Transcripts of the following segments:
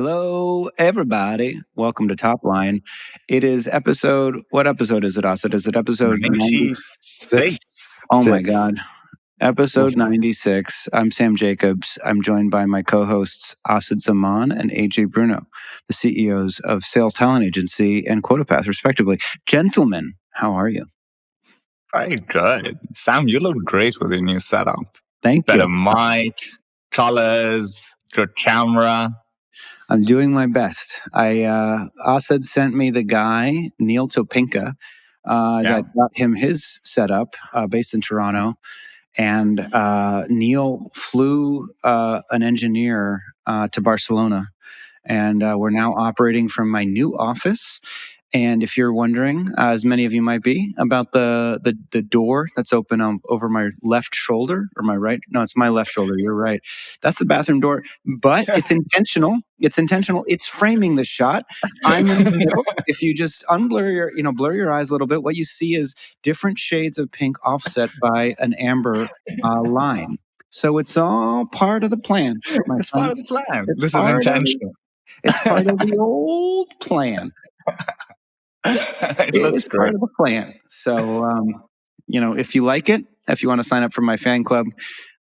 Hello, everybody. Welcome to Topline. It is what episode is it, Asad? Is it episode 96? Oh my God. Episode 96. I'm Sam Jacobs. I'm joined by my co-hosts Asad Zaman and AJ Bruno, the CEOs of Sales Talent Agency and QuotaPath, respectively. Gentlemen, how are you? Very good. Sam, you look great with your new setup. Thank Better you. mic, colors, good camera. I'm doing my best. Asad sent me the guy, Neil Topinka, that got him his setup based in Toronto. And Neil flew an engineer to Barcelona. And we're now operating from my new office. And if you're wondering, as many of you might be, about the door that's open over my left shoulder or my right. No, it's my left shoulder. You're right. That's the bathroom door. But it's intentional. It's intentional. It's framing the shot. I'm in the middle. If you just blur your eyes a little bit, what you see is different shades of pink offset by an amber line. So it's all part of the plan. It's part of the plan. This is intentional. It's part of the old plan. It's part of the plan. So, if you like it, if you want to sign up for my fan club,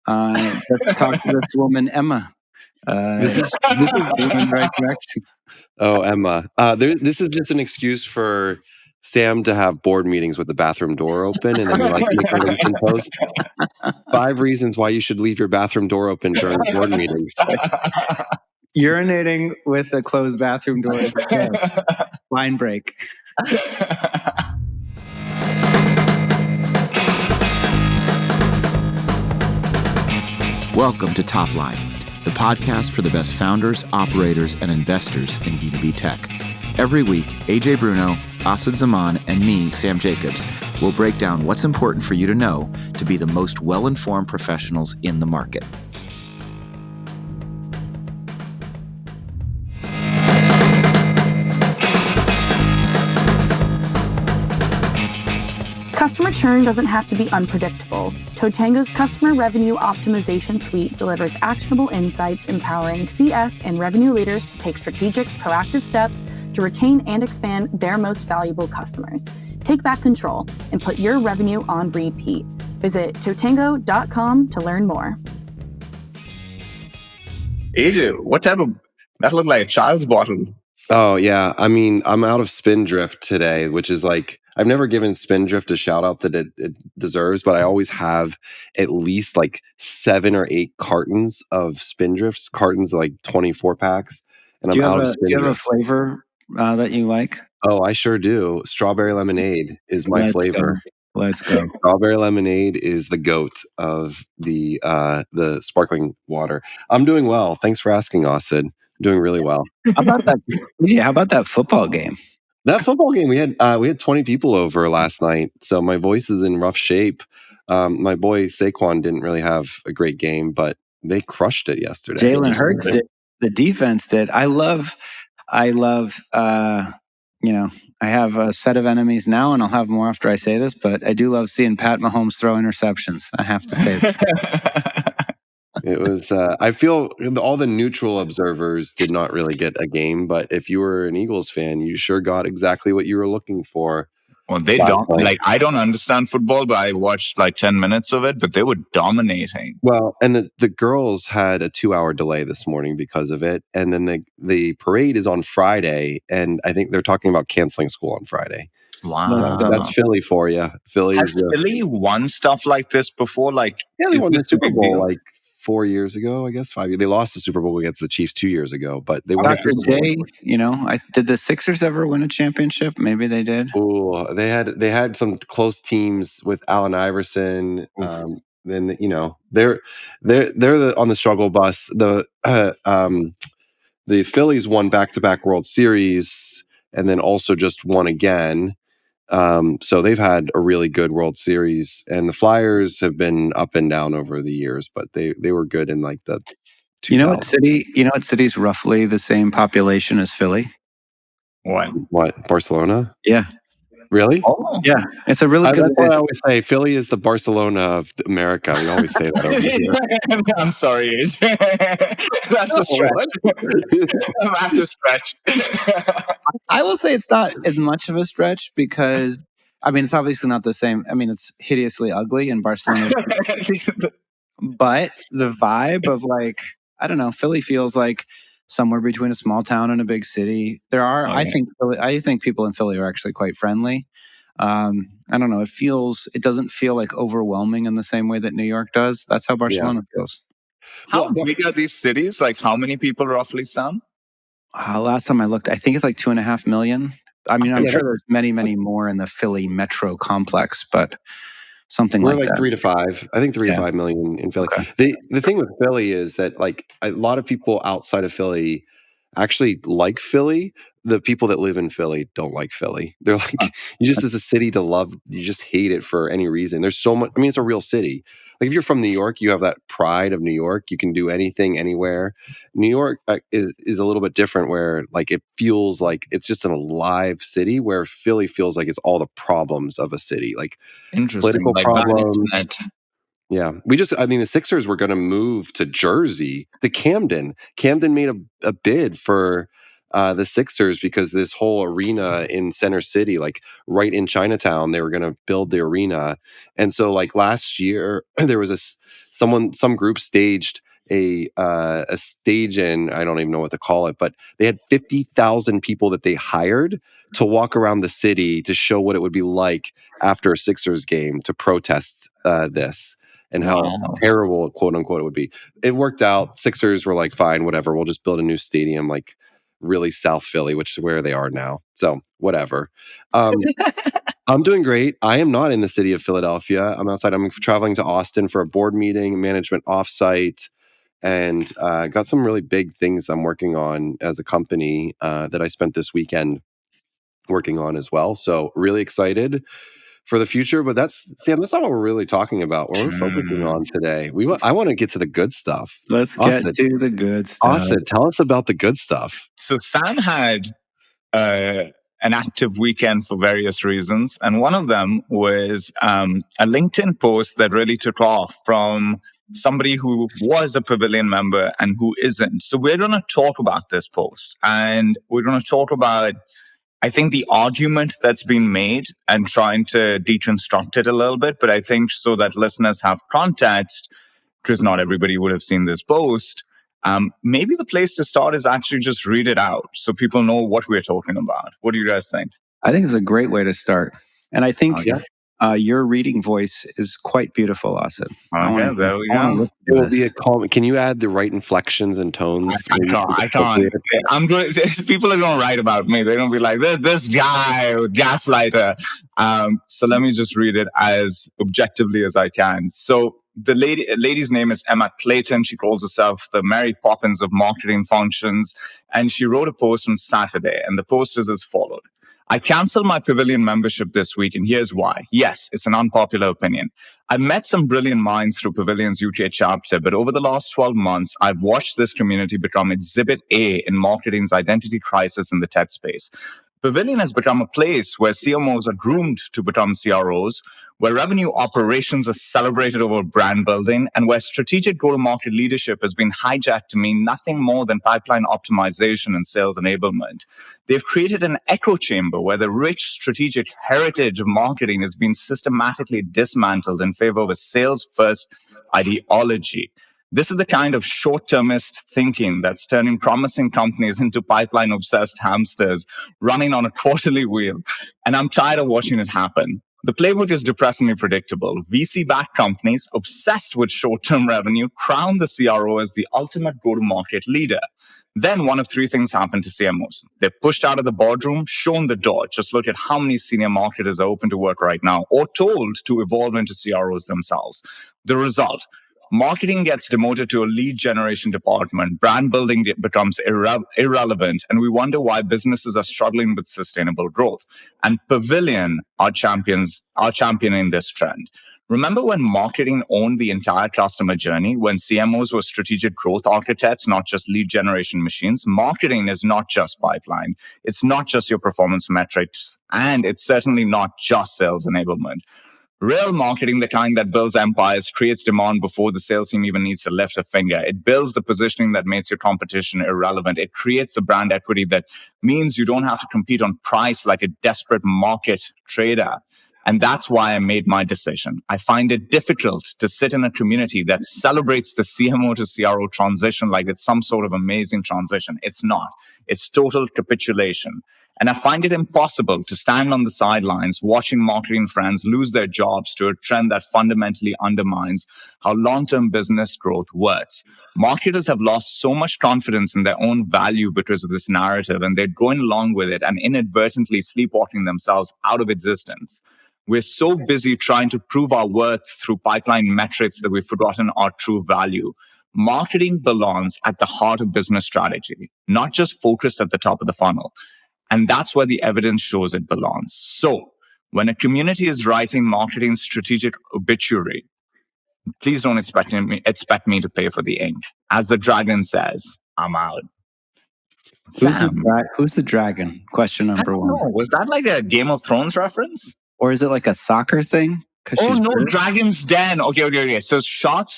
let's talk to this woman, Emma. This is in the right direction. Oh, Emma. This is just an excuse for Sam to have board meetings with the bathroom door open, and then you make a LinkedIn post. 5 reasons why you should leave your bathroom door open during board meetings. Urinating with a closed bathroom door is okay. Line break. Welcome to Topline, the podcast for the best founders, operators, and investors in B2B tech. Every week, AJ Bruno, Asad Zaman, and me, Sam Jacobs, will break down what's important for you to know to be the most well-informed professionals in the market. Customer churn doesn't have to be unpredictable. Totango's Customer Revenue Optimization Suite delivers actionable insights empowering CS and revenue leaders to take strategic, proactive steps to retain and expand their most valuable customers. Take back control and put your revenue on repeat. Visit totango.com to learn more. AJ, that looked like a child's bottle. Oh, yeah. I mean, I'm out of Spindrift today, which is like, I've never given Spindrift a shout out that it deserves, but I always have at least like 7 or 8 cartons of Spindrifts, cartons of like 24 packs. And I'm out of Spindrift. Do you have a flavor that you like? Oh, I sure do. Strawberry lemonade is my flavor. Let's go. Strawberry lemonade is the goat of the sparkling water. I'm doing well. Thanks for asking, Asad. I'm doing really well. How about that? Yeah, how about that football game? That football game, we had 20 people over last night, so my voice is in rough shape. My boy Saquon didn't really have a great game, but they crushed it yesterday. Jalen Hurts did. The defense did. I have a set of enemies now, and I'll have more after I say this, but I do love seeing Pat Mahomes throw interceptions. I have to say that. It was, I feel all the neutral observers did not really get a game, but if you were an Eagles fan, you sure got exactly what you were looking for. Well, I don't understand football, but I watched like 10 minutes of it, but they were dominating. Well, and the girls had a 2-hour delay this morning because of it. And then the parade is on Friday, and I think they're talking about canceling school on Friday. Wow. That's Philly for you. Has Philly won stuff like this before? Yeah, they won the Super Bowl like 4 years ago, I guess 5 years. They lost the Super Bowl against the Chiefs 2 years ago, but they won Dr. J, did the Sixers ever win a championship? Maybe they did. Oh, they had some close teams with Allen Iverson. Then they're on the struggle bus. The Phillies won back-to-back World Series, and then also just won again. So they've had a really good World Series, and the Flyers have been up and down over the years, but they were good in like the 2000s. You know what city's roughly the same population as Philly? What? Barcelona? Yeah. Really? Oh. Yeah, it's a really good. That's what I always say. Philly is the Barcelona of America. We always say that over here. I'm sorry, that's a stretch. A massive stretch. I will say it's not as much of a stretch because, I mean, it's obviously not the same. I mean, it's hideously ugly in Barcelona, but the vibe of like, I don't know, Philly feels like somewhere between a small town and a big city. There are, I think people in Philly are actually quite friendly. I don't know. It doesn't feel like overwhelming in the same way that New York does. That's how Barcelona feels. How big are these cities? Like, how many people roughly, Sam? Last time I looked, I think it's like 2.5 million. I mean, I'm sure there's many, many more in the Philly metro complex, but something We're like that. 3 to 5. I think 3 to 5 million in Philly. Okay. The thing with Philly is that like a lot of people outside of Philly actually like Philly. The people that live in Philly don't like Philly. They're like, you just as a city to love, you just hate it for any reason. There's so much. I mean, it's a real city. Like if you're from New York, you have that pride of New York. You can do anything, anywhere. New York is a little bit different, where like it feels like it's just an alive city. Where Philly feels like it's all the problems of a city, like political problems. Yeah. The Sixers were going to move to Jersey, to Camden. Camden made a bid for the Sixers because this whole arena in Center City, like right in Chinatown, they were going to build the arena. And so like last year, there was some group staged a stage in, I don't even know what to call it, but they had 50,000 people that they hired to walk around the city to show what it would be like after a Sixers game to protest this. And how terrible, quote unquote, it would be. It worked out. Sixers were like, fine, whatever. We'll just build a new stadium, like really South Philly, which is where they are now. So whatever. I'm doing great. I am not in the city of Philadelphia. I'm outside. I'm traveling to Austin for a board meeting, management offsite, and got some really big things I'm working on as a company that I spent this weekend working on as well. So really excited for the future, but Sam, that's not what we're really talking about. What we're focusing on today. I want to get to the good stuff. Let's get to the good stuff. Austin, tell us about the good stuff. So Sam had an active weekend for various reasons, and one of them was a LinkedIn post that really took off from somebody who was a Pavilion member and who isn't. So we're going to talk about this post, and we're going to talk about, I think, the argument that's been made and trying to deconstruct it a little bit. But I think so that listeners have context, because not everybody would have seen this post, maybe the place to start is actually just read it out so people know what we're talking about. What do you guys think? I think it's a great way to start. And I think your reading voice is quite beautiful, Asad. Okay, there we go. It will be a calm. Can you add the right inflections and tones? I can't. I'm going. People are going to write about me. They're going to be like, this guy, gaslighter. So let me just read it as objectively as I can. So the lady's name is Emma Clayton. She calls herself the Mary Poppins of marketing functions. And she wrote a post on Saturday. And the post is as followed. I canceled my Pavilion membership this week, and here's why. Yes, it's an unpopular opinion. I've met some brilliant minds through Pavilion's UK chapter, but over the last 12 months, I've watched this community become Exhibit A in marketing's identity crisis in the tech space. Pavilion has become a place where CMOs are groomed to become CROs, where revenue operations are celebrated over brand building, and where strategic go-to-market leadership has been hijacked to mean nothing more than pipeline optimization and sales enablement. They've created an echo chamber where the rich strategic heritage of marketing has been systematically dismantled in favor of a sales-first ideology. This is the kind of short-termist thinking that's turning promising companies into pipeline-obsessed hamsters running on a quarterly wheel. And I'm tired of watching it happen. The playbook is depressingly predictable. VC-backed companies obsessed with short-term revenue crown the CRO as the ultimate go-to-market leader. Then one of three things happen to CMOs. They're pushed out of the boardroom, shown the door. Just look at how many senior marketers are open to work right now, or told to evolve into CROs themselves. The result: marketing gets demoted to a lead generation department. Brand building becomes irrelevant. And we wonder why businesses are struggling with sustainable growth. And Pavilion are championing this trend. Remember when marketing owned the entire customer journey, when CMOs were strategic growth architects, not just lead generation machines? Marketing is not just pipeline. It's not just your performance metrics, and it's certainly not just sales enablement. Real marketing, the kind that builds empires, creates demand before the sales team even needs to lift a finger. It builds the positioning that makes your competition irrelevant. It creates a brand equity that means you don't have to compete on price like a desperate market trader. And that's why I made my decision. I find it difficult to sit in a community that celebrates the CMO to CRO transition like it's some sort of amazing transition. It's not. It's total capitulation. And I find it impossible to stand on the sidelines watching marketing friends lose their jobs to a trend that fundamentally undermines how long-term business growth works. Marketers have lost so much confidence in their own value because of this narrative, and they're going along with it and inadvertently sleepwalking themselves out of existence. We're so busy trying to prove our worth through pipeline metrics that we've forgotten our true value. Marketing belongs at the heart of business strategy, not just focused at the top of the funnel. And that's where the evidence shows it belongs. So when a community is writing marketing strategic obituary, please don't expect me to pay for the ink. As the dragon says, I'm out. Sam. Who's the dragon? Question number one. No, was that like a Game of Thrones reference? Or is it like a soccer thing? Oh no, British? Dragon's Den. Okay. So Shark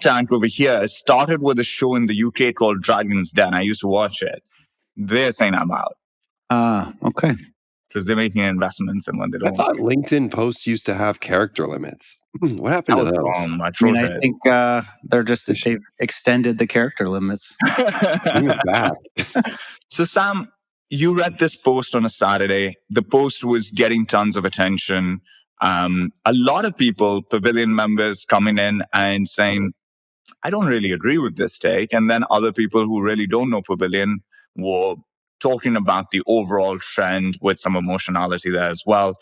Tank over here started with a show in the UK called Dragon's Den. I used to watch it. They're saying I'm out. Okay. Because they're making investments and when they don't. I thought LinkedIn posts used to have character limits. What happened to those? I think they've extended the character limits. Bring it back. So Sam, you read this post on a Saturday. The post was getting tons of attention. A lot of people, Pavilion members, coming in and saying, I don't really agree with this take. And then other people who really don't know Pavilion were talking about the overall trend with some emotionality there as well.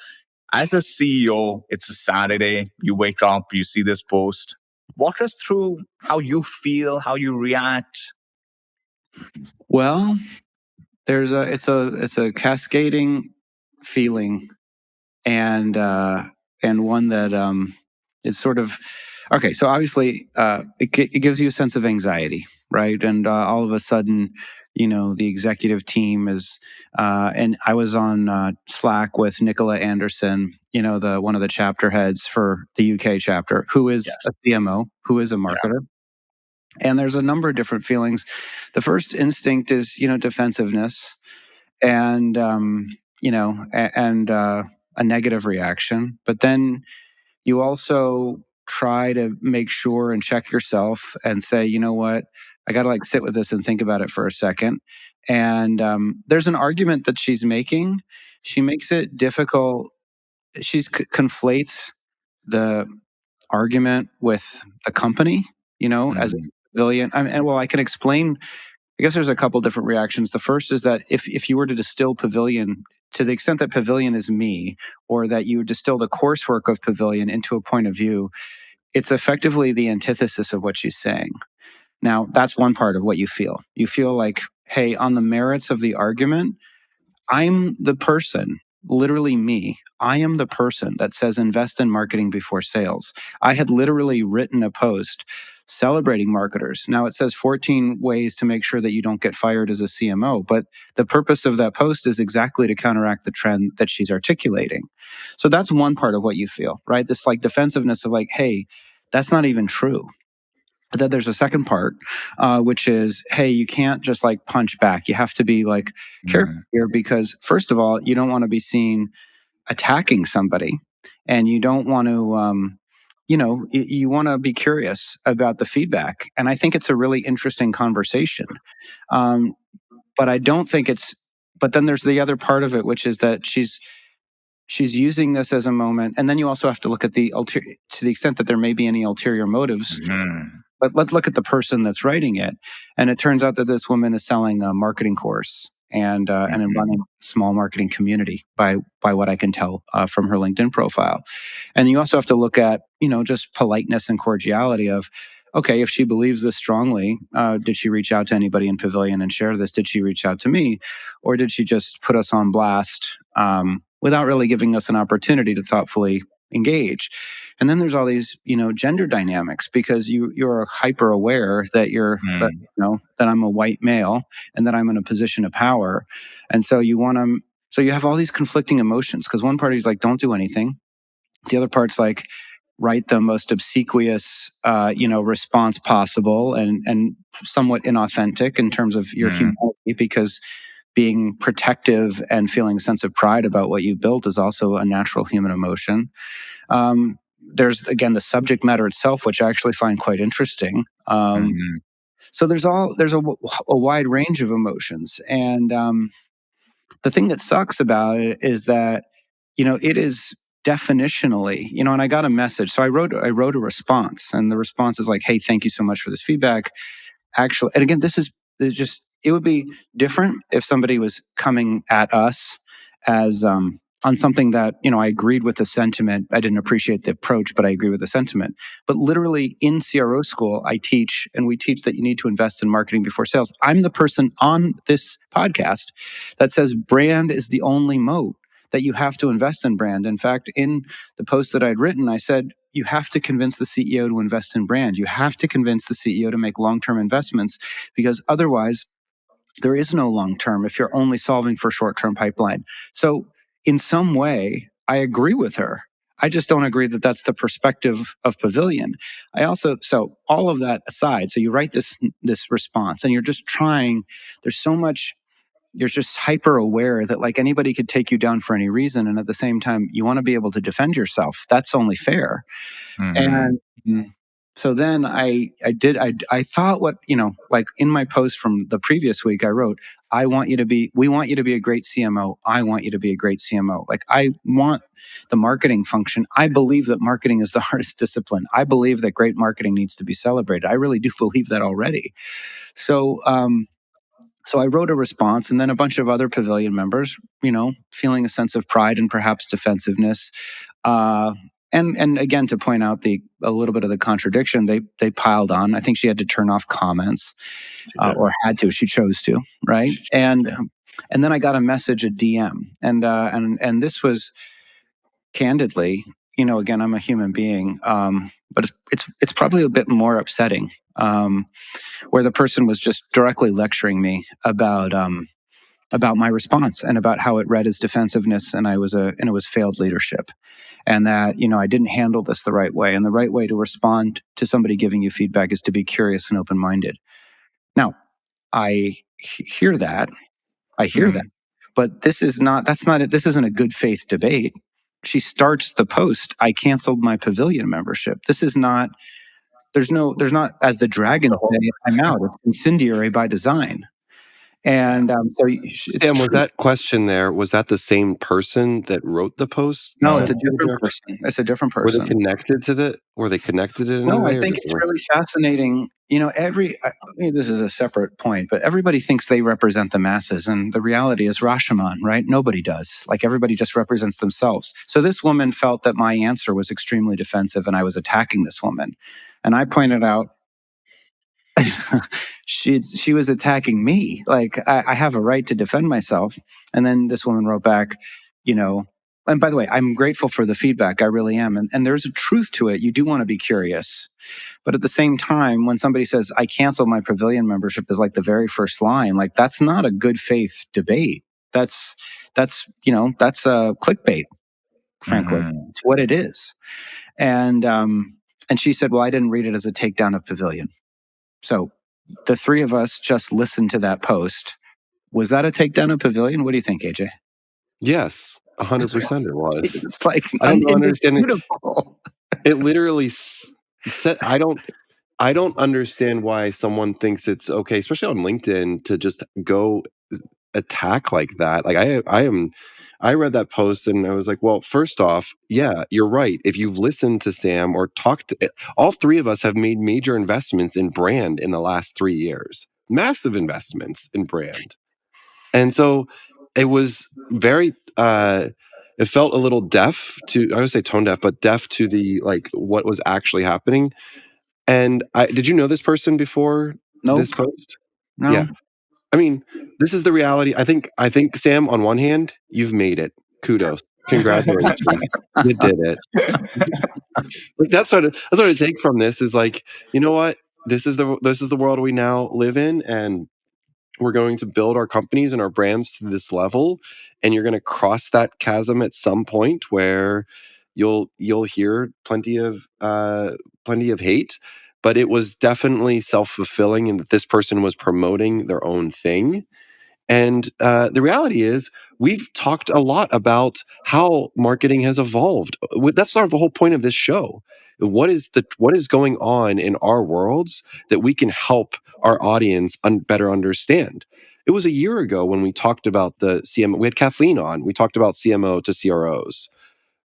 As a CEO, it's a Saturday. You wake up, you see this post. Walk us through how you feel, how you react. Well, it's a cascading feeling, and one that it's sort of okay. So obviously, it gives you a sense of anxiety, right? And all of a sudden, the executive team is, and I was on Slack with Nicola Anderson, one of the chapter heads for the UK chapter, who is a CMO, who is a marketer. And there's a number of different feelings. The first instinct is, defensiveness, and a negative reaction. But then you also try to make sure and check yourself and say, you know what, I got to sit with this and think about it for a second. And there's an argument that she's making. She makes it difficult. She conflates the argument with the company, as a Pavilion. I can explain. I guess there's a couple different reactions. The first is that if you were to distill Pavilion to the extent that Pavilion is me, or that you distill the coursework of Pavilion into a point of view, it's effectively the antithesis of what she's saying. Now, that's one part of what you feel. You feel like, hey, on the merits of the argument, I'm the person, literally me. I am the person that says invest in marketing before sales. I had literally written a post celebrating marketers. Now it says 14 ways to make sure that you don't get fired as a CMO, but the purpose of that post is exactly to counteract the trend that she's articulating. So that's one part of what you feel, right? This defensiveness of hey, that's not even true. But then there's a second part, which is, hey, you can't just punch back. You have to be careful here because, first of all, you don't want to be seen attacking somebody, and you don't want to, you want to be curious about the feedback. And I think it's a really interesting conversation. But I don't think it's. But then there's the other part of it, which is that she's using this as a moment, and then you also have to look at to the extent that there may be any ulterior motives. But let's look at the person that's writing it. And it turns out that this woman is selling a marketing course and running a small marketing community by what I can tell from her LinkedIn profile. And you also have to look at, just politeness and cordiality of, okay, if she believes this strongly, did she reach out to anybody in Pavilion and share this? Did she reach out to me? Or did she just put us on blast without really giving us an opportunity to thoughtfully engage? And then there's all these, gender dynamics, because you're hyper aware that that I'm a white male and that I'm in a position of power. And so you have all these conflicting emotions, because one party's like, don't do anything. The other part's like, write the most obsequious, response possible, and somewhat inauthentic in terms of your humanity, because being protective and feeling a sense of pride about what you built is also a natural human emotion. There's, again, the subject matter itself, which I actually find quite interesting. So there's a wide range of emotions. And the thing that sucks about it is that, it is definitionally, and I got a message. So I wrote a response, and the response is like, hey, thank you so much for this feedback. Actually, and again, it would be different if somebody was coming at us as on something that, I agreed with the sentiment. I didn't appreciate the approach, but I agree with the sentiment. But literally in CRO school, we teach that you need to invest in marketing before sales. I'm the person on this podcast that says brand is the only moat, that you have to invest in brand. In fact, in the post that I'd written, I said, you have to convince the CEO to invest in brand. You have to convince the CEO to make long-term investments, because otherwise there is no long-term if you're only solving for short-term pipeline. So in some way, I agree with her. I just don't agree that that's the perspective of Pavilion. So all of that aside, so you write this response, and you're just trying, you're just hyper aware that like anybody could take you down for any reason. And at the same time, you want to be able to defend yourself. That's only fair. And so then I thought, what, like in my post from the previous week, I wrote, we want you to be a great CMO. I want you to be a great CMO. Like, I want the marketing function. I believe that marketing is the hardest discipline. I believe that great marketing needs to be celebrated. I really do believe that already. So I wrote a response, and then a bunch of other Pavilion members, feeling a sense of pride and perhaps defensiveness. And again, to point out a little bit of the contradiction, they piled on. I think she had to turn off comments, or had to. She chose to, right? And then I got a message, a DM, and this was candidly, again, I'm a human being, but it's probably a bit more upsetting. Where the person was just directly lecturing me about my response, and about how it read as defensiveness, and it was failed leadership, and that I didn't handle this the right way, and the right way to respond to somebody giving you feedback is to be curious and open-minded. Now, I hear that, but this isn't a good faith debate. She starts the post, I canceled my Pavilion membership. This is not. There's not, as the dragons say, I'm out. It's incendiary by design. And so Sam, was that question there, was that the same person that wrote the post? No, it's a different person. It's a different person. Were they connected in any way? No, I think it's really fascinating. This is a separate point, but everybody thinks they represent the masses. And the reality is Rashomon, right? Nobody does. Like, everybody just represents themselves. So this woman felt that my answer was extremely defensive, and I was attacking this woman. And I pointed out, she was attacking me. Like, I have a right to defend myself. And then this woman wrote back, and by the way, I'm grateful for the feedback. I really am. And there's a truth to it. You do want to be curious. But at the same time, when somebody says, I canceled my Pavilion membership, is like the very first line, like, that's not a good faith debate. That's a clickbait, frankly. It's what it is. And she said, well, I didn't read it as a takedown of Pavilion. So the three of us just listened to that post. Was that a takedown of Pavilion? What do you think, AJ? Yes, 100% it was. It's like, I don't understand it. It literally said, I don't understand why someone thinks it's okay, especially on LinkedIn, to just go attack like that. Like, I read that post and I was like, well, first off, yeah, you're right. If you've listened to Sam or talked to all three of us have made major investments in brand in the last 3 years, massive investments in brand. And so it was very, it felt a little deaf to, I would say tone deaf, but deaf to the, like, what was actually happening. And did you know this person before this post? No. Yeah. I mean, this is the reality. I think Sam, on one hand, you've made it. Kudos. Congratulations. You did it. Like that's what I take from this is like, you know what? This is the world we now live in, and we're going to build our companies and our brands to this level, and you're going to cross that chasm at some point where you'll hear plenty of hate, but it was definitely self-fulfilling in that this person was promoting their own thing. And the reality is, we've talked a lot about how marketing has evolved. That's sort of the whole point of this show. What is going on in our worlds that we can help our audience better understand? It was a year ago when we talked about the CMO. We had Kathleen on. We talked about CMO to CROs,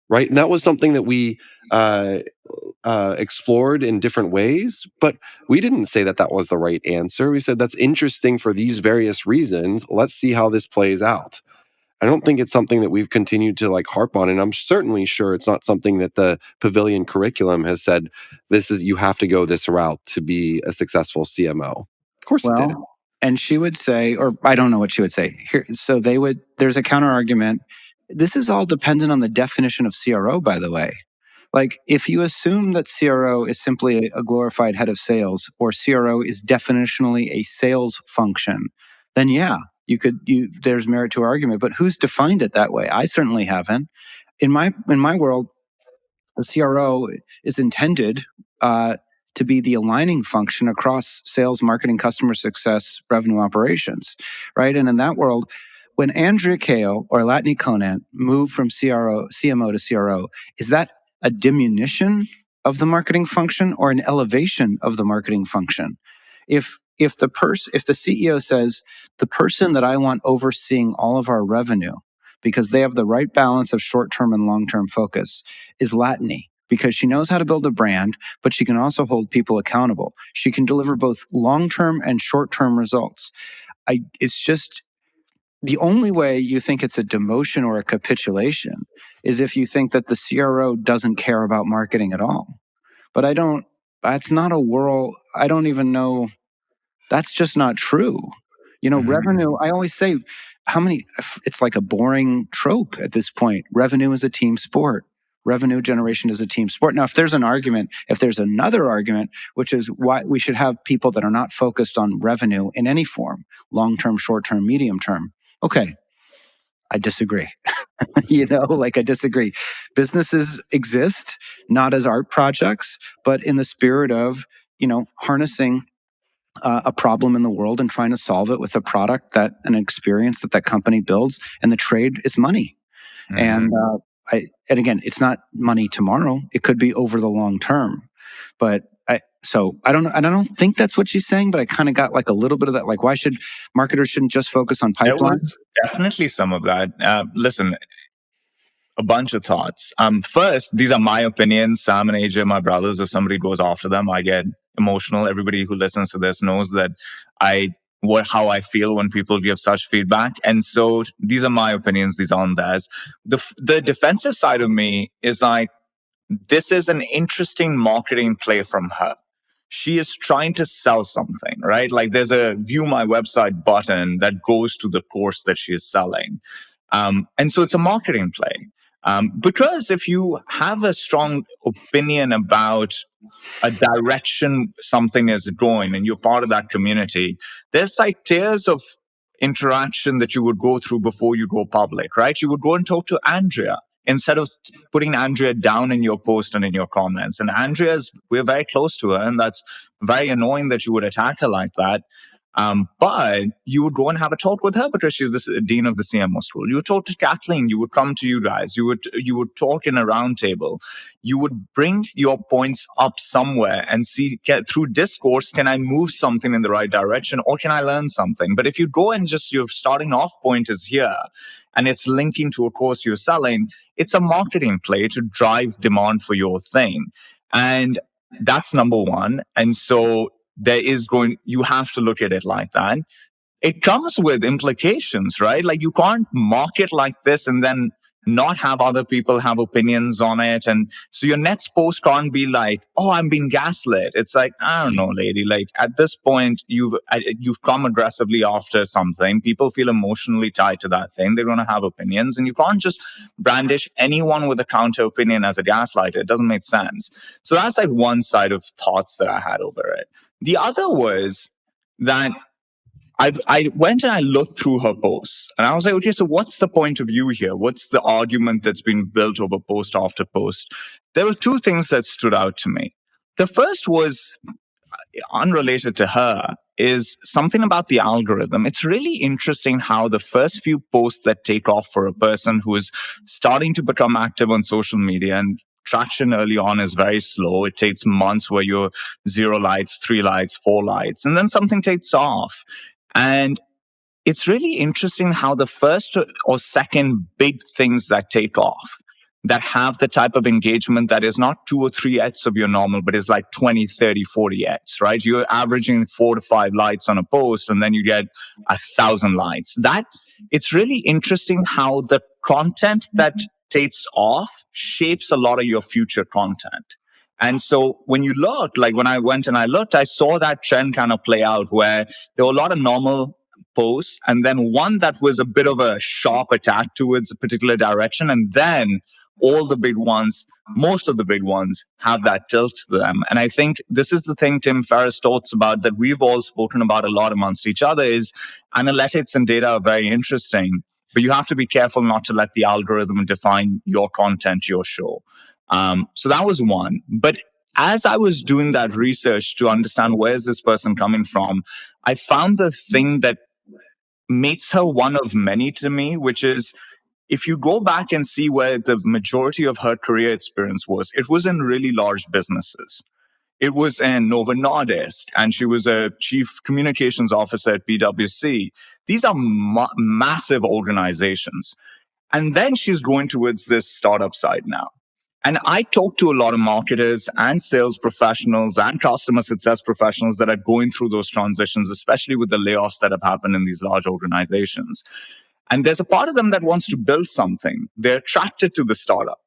right? And that was something that we explored in different ways, but we didn't say that was the right answer. We said that's interesting for these various reasons. Let's see how this plays out. I don't think it's something that we've continued to like harp on, and I'm certainly sure it's not something that the Pavilion curriculum has said, you have to go this route to be a successful CMO. Of course it didn't. And she would say, or I don't know what she would say here. So there's a counter argument. This is all dependent on the definition of CRO, by the way. Like, if you assume that CRO is simply a glorified head of sales, or CRO is definitionally a sales function, then yeah, there's merit to our argument. But who's defined it that way? I certainly haven't. In my world, the CRO is intended to be the aligning function across sales, marketing, customer success, revenue operations, right? And in that world, when Andrea Kale or Latny Conant move from CMO to CRO, is that a diminution of the marketing function or an elevation of the marketing function? If the CEO says, the person that I want overseeing all of our revenue, because they have the right balance of short-term and long-term focus, is Latny, because she knows how to build a brand, but she can also hold people accountable. She can deliver both long-term and short-term results. It's just, the only way you think it's a demotion or a capitulation is if you think that the CRO doesn't care about marketing at all. But that's not a world, I don't even know, that's just not true. Revenue, I always say, it's like a boring trope at this point. Revenue is a team sport. Revenue generation is a team sport. Now, if there's another argument, which is why we should have people that are not focused on revenue in any form, long-term, short-term, medium-term. Okay, I disagree. I disagree. Businesses exist not as art projects, but in the spirit of, harnessing a problem in the world and trying to solve it with a product an experience that company builds, and the trade is money. Mm-hmm. And again, it's not money tomorrow. It could be over the long term. But I don't think that's what she's saying, but I kind of got like a little bit of that. Like, why should marketers shouldn't just focus on pipeline? There was definitely some of that. Listen, a bunch of thoughts. First, these are my opinions. Sam and AJ, my brothers. If somebody goes after them, I get emotional. Everybody who listens to this knows that how I feel when people give such feedback. And so these are my opinions. These aren't theirs. The defensive side of me is like, this is an interesting marketing play from her. She is trying to sell something, right? Like, there's a view my website button that goes to the course that she is selling. And so it's a marketing play. Because if you have a strong opinion about a direction something is going and you're part of that community, there's like tiers of interaction that you would go through before you go public, right? You would go and talk to Andrea instead of putting Andrea down in your post and in your comments. And we're very close to her, and that's very annoying that you would attack her like that. But you would go and have a talk with her because she's the dean of the CMO school. You would talk to Kathleen. You would come to you guys. You would talk in a round table. You would bring your points up somewhere and through discourse, can I move something in the right direction or can I learn something? But if you go and just your starting off point is here and it's linking to a course you're selling, it's a marketing play to drive demand for your thing. And that's number one. And so you have to look at it like that. It comes with implications, right? Like, you can't market like this and then not have other people have opinions on it. And so your next post can't be like, oh, I'm being gaslit. It's like, I don't know, lady. Like at this point, you've come aggressively after something. People feel emotionally tied to that thing. They're going to have opinions, and you can't just brandish anyone with a counter opinion as a gaslighter. It doesn't make sense. So that's like one side of thoughts that I had over it. The other was that I went and I looked through her posts, and I was like, okay, so what's the point of view here? What's the argument that's been built over post after post? There were two things that stood out to me. The first was unrelated to her, is something about the algorithm. It's really interesting how the first few posts that take off for a person who is starting to become active on social media, and traction early on is very slow. It takes months where you're 0 likes, 3 likes, 4 likes, and then something takes off. And it's really interesting how the first or second big things that take off, that have the type of engagement that is not 2 or 3x of your normal, but is like 20, 30, 40x, right? You're averaging 4 to 5 likes on a post, and then you get 1,000 likes. It's really interesting how the content that takes off shapes a lot of your future content. And so when you look, like when I went and I looked, I saw that trend kind of play out where there were a lot of normal posts, and then one that was a bit of a sharp attack towards a particular direction. And then all the big ones, most of the big ones, have that tilt to them. And I think this is the thing Tim Ferriss talks about, that we've all spoken about a lot amongst each other, is analytics and data are very interesting, but you have to be careful not to let the algorithm define your content, your show. So that was one. But as I was doing that research to understand where's this person coming from, I found the thing that makes her one of many to me, which is, if you go back and see where the majority of her career experience was, it was in really large businesses. It was in Novo Nordisk, and she was a chief communications officer at PwC. These are massive organizations. And then she's going towards this startup side now. And I talk to a lot of marketers and sales professionals and customer success professionals that are going through those transitions, especially with the layoffs that have happened in these large organizations. And there's a part of them that wants to build something. They're attracted to the startup.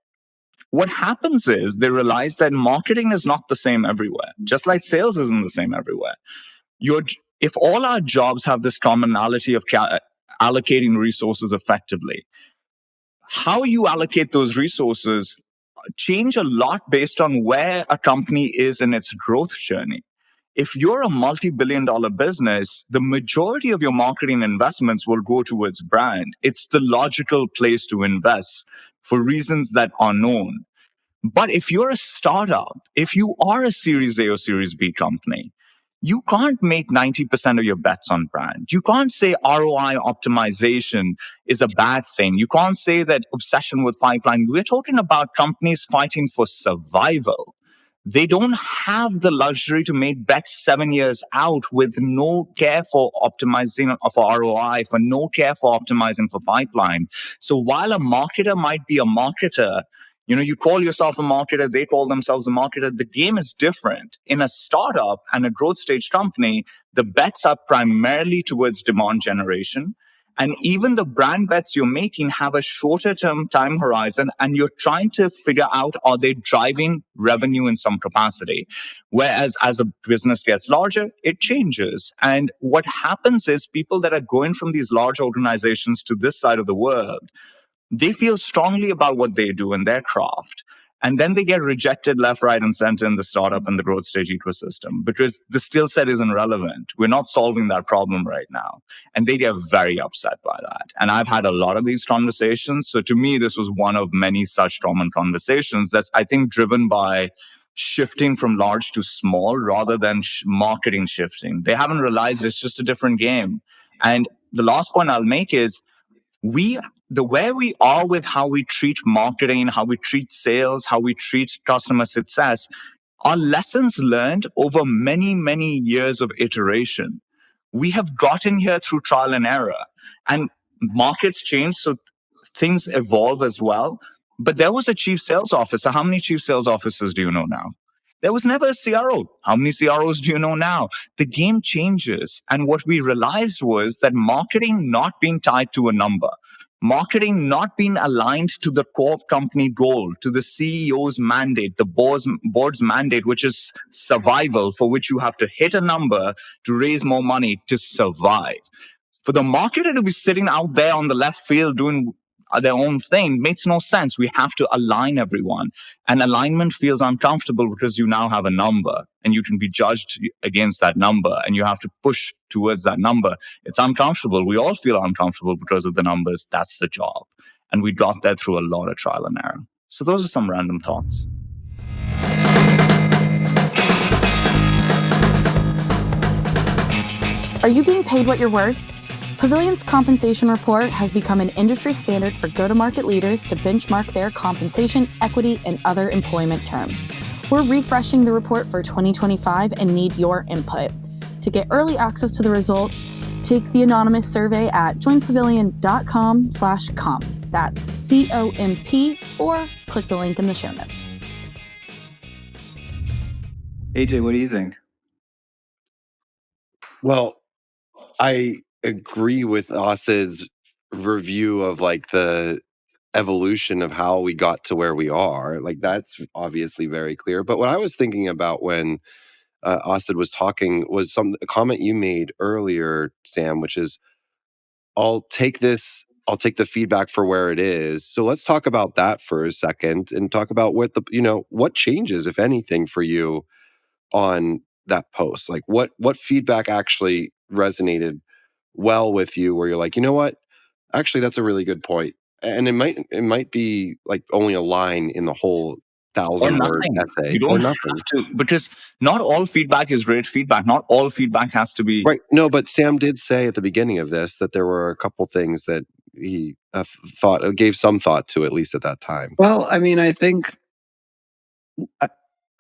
What happens is they realize that marketing is not the same everywhere, just like sales isn't the same everywhere. If all our jobs have this commonality of allocating resources effectively, how you allocate those resources change a lot based on where a company is in its growth journey. If you're a multi-billion-dollar business, the majority of your marketing investments will go towards brand. It's the logical place to invest for reasons that are known. But if you're a startup, if you are a Series A or Series B company, you can't make 90% of your bets on brand. You can't say ROI optimization is a bad thing. You can't say that obsession with pipeline. We're talking about companies fighting for survival. They don't have the luxury to make bets 7 years out with no care for optimizing for ROI, for no care for optimizing for pipeline. So while a marketer might be a marketer, you call yourself a marketer, they call themselves a marketer. The game is different. In a startup and a growth stage company, the bets are primarily towards demand generation. And even the brand bets you're making have a shorter term time horizon, and you're trying to figure out, are they driving revenue in some capacity? Whereas as a business gets larger, it changes. And what happens is people that are going from these large organizations to this side of the world, they feel strongly about what they do in their craft. And then they get rejected left, right, and center in the startup and the growth stage ecosystem because the skill set isn't relevant. We're not solving that problem right now. And they get very upset by that. And I've had a lot of these conversations. So to me, this was one of many such common conversations that's, I think, driven by shifting from large to small rather than marketing shifting. They haven't realized it's just a different game. And the last point I'll make is, where we are with how we treat marketing, how we treat sales, how we treat customer success are lessons learned over many, many years of iteration. We have gotten here through trial and error, and markets change, so things evolve as well. But there was a chief sales officer. How many chief sales officers do you know now? There was never a CRO. How many CROs do you know now? The game changes. And what we realized was that marketing not being tied to a number, marketing not being aligned to the core company goal, to the CEO's mandate, the board's mandate, which is survival, for which you have to hit a number to raise more money to survive. For the marketer to be sitting out there on the left field doing their own thing makes no sense. We have to align everyone. And alignment feels uncomfortable because you now have a number and you can be judged against that number and you have to push towards that number. It's uncomfortable. We all feel uncomfortable because of the numbers. That's the job. And we got there through a lot of trial and error. So those are some random thoughts. Are you being paid what you're worth? Pavilion's compensation report has become an industry standard for go-to-market leaders to benchmark their compensation, equity, and other employment terms. We're refreshing the report for 2025 and need your input. To get early access to the results, take the anonymous survey at joinpavilion.com/comp. That's COMP, or click the link in the show notes. AJ, what do you think? Well, I agree with Asad's review of like the evolution of how we got to where we are. Like that's obviously very clear. But what I was thinking about when Asad was talking was a comment you made earlier, Sam, which is, I'll take the feedback for where it is. So let's talk about that for a second and talk about what changes, if anything, for you on that post. Like what feedback actually resonated well with you where you're like, you know what? Actually, that's a really good point. And it might be like only a line in the whole 1,000-word essay. You don't have to, because not all feedback is great feedback. Not all feedback has to be No, but Sam did say at the beginning of this that there were a couple things that he gave some thought to, at least at that time. Well, I mean, I think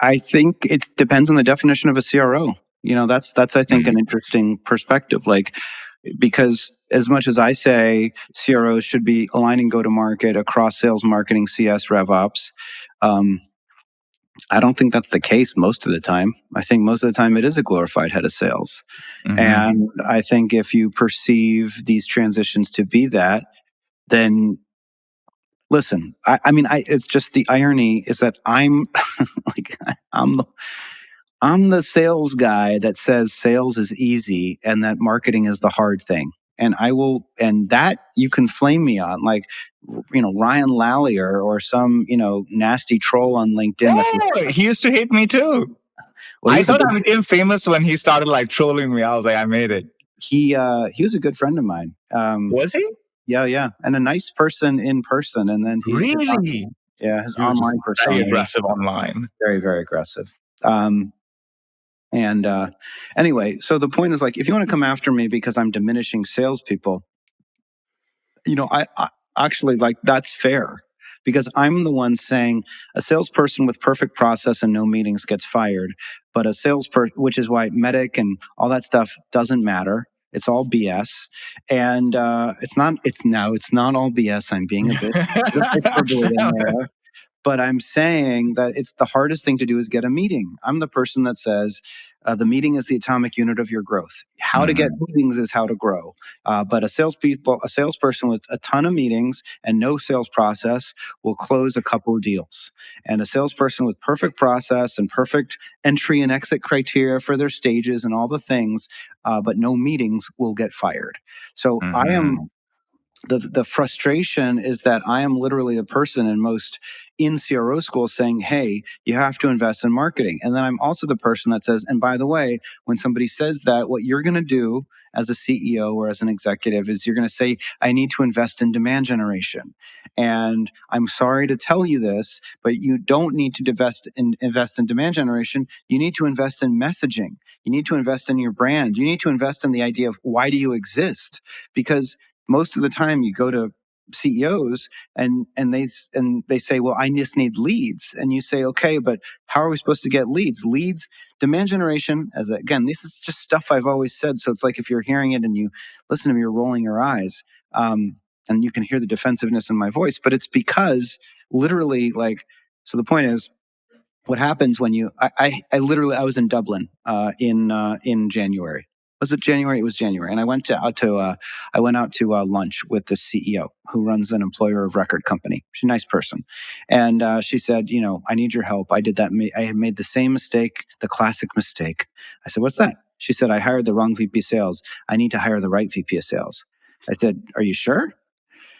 it depends on the definition of a CRO. That's I think an interesting perspective. Like, because as much as I say CROs should be aligning go-to-market across sales, marketing, CS, RevOps, I don't think that's the case most of the time. I think most of the time it is a glorified head of sales. Mm-hmm. And I think if you perceive these transitions to be that, then listen, it's just the irony is that I'm I'm the sales guy that says sales is easy and that marketing is the hard thing. And that you can flame me on, like, Ryan Lallier or some, nasty troll on LinkedIn. He used to hate me too. Well, I thought I became famous when he started like trolling me. I was like, I made it. He was a good friend of mine. Was he? Yeah. And a nice person in person. And then his online persona. Very aggressive online. Very, very aggressive. Anyway, so the point is, like, if you want to come after me because I'm diminishing salespeople, I actually, like, that's fair, because I'm the one saying a salesperson with perfect process and no meetings gets fired, but a salesperson, which is why medic and all that stuff doesn't matter. It's all BS, and it's not all BS. I'm being a bit there. But I'm saying that it's the hardest thing to do is get a meeting. I'm the person that says the meeting is the atomic unit of your growth. How to get meetings is how to grow. But a salesperson with a ton of meetings and no sales process will close a couple of deals. And a salesperson with perfect process and perfect entry and exit criteria for their stages and all the things, but no meetings, will get fired. So I am... The frustration is that I am literally a person in most in CRO schools saying, hey, you have to invest in marketing. And then I'm also the person that says, and by the way, when somebody says that, what you're going to do as a CEO or as an executive is you're going to say, I need to invest in demand generation. And I'm sorry to tell you this, but you don't need to invest in demand generation. You need to invest in messaging. You need to invest in your brand. You need to invest in the idea of why do you exist? Because most of the time you go to CEOs and they say, well, I just need leads. And you say, okay, but how are we supposed to get leads? Demand generation, this is just stuff I've always said. So it's like if you're hearing it and you listen to me, you're rolling your eyes. And you can hear the defensiveness in my voice, but it's because literally, like, so the point is, what happens when I was in Dublin in January. Was it January? It was January, and I went out to lunch with the CEO, who runs an employer of record company. She's a nice person. And she said, I need your help. I had made the same mistake, the classic mistake. I said, what's that? She said, I hired the wrong VP of sales. I need to hire the right VP of sales. I said, are you sure?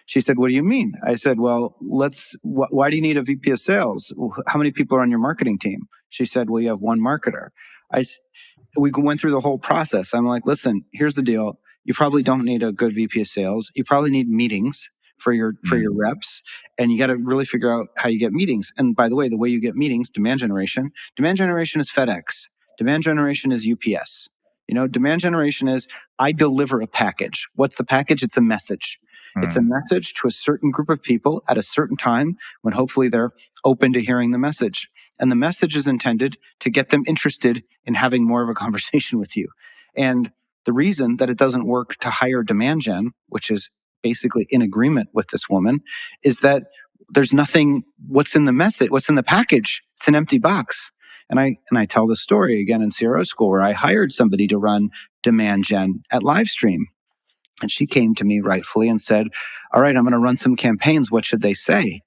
She said, what do you mean? I said, well, why do you need a VP of sales? How many people are on your marketing team? She said, well, you have one marketer. We went through the whole process. I'm like, listen, here's the deal. You probably don't need a good VP of sales. You probably need meetings for your reps, and you got to really figure out how you get meetings. And by the way, the way you get meetings, demand generation is FedEx. Demand generation is UPS. Demand generation is I deliver a package. What's the package? It's a message. It's a message to a certain group of people at a certain time when hopefully they're open to hearing the message. And the message is intended to get them interested in having more of a conversation with you. And the reason that it doesn't work to hire demand gen, which is basically in agreement with this woman, is that there's nothing, what's in the message, what's in the package? It's an empty box. And I tell the story again in CRO school where I hired somebody to run demand gen at Livestream. And she came to me rightfully and said, all right, I'm going to run some campaigns. What should they say?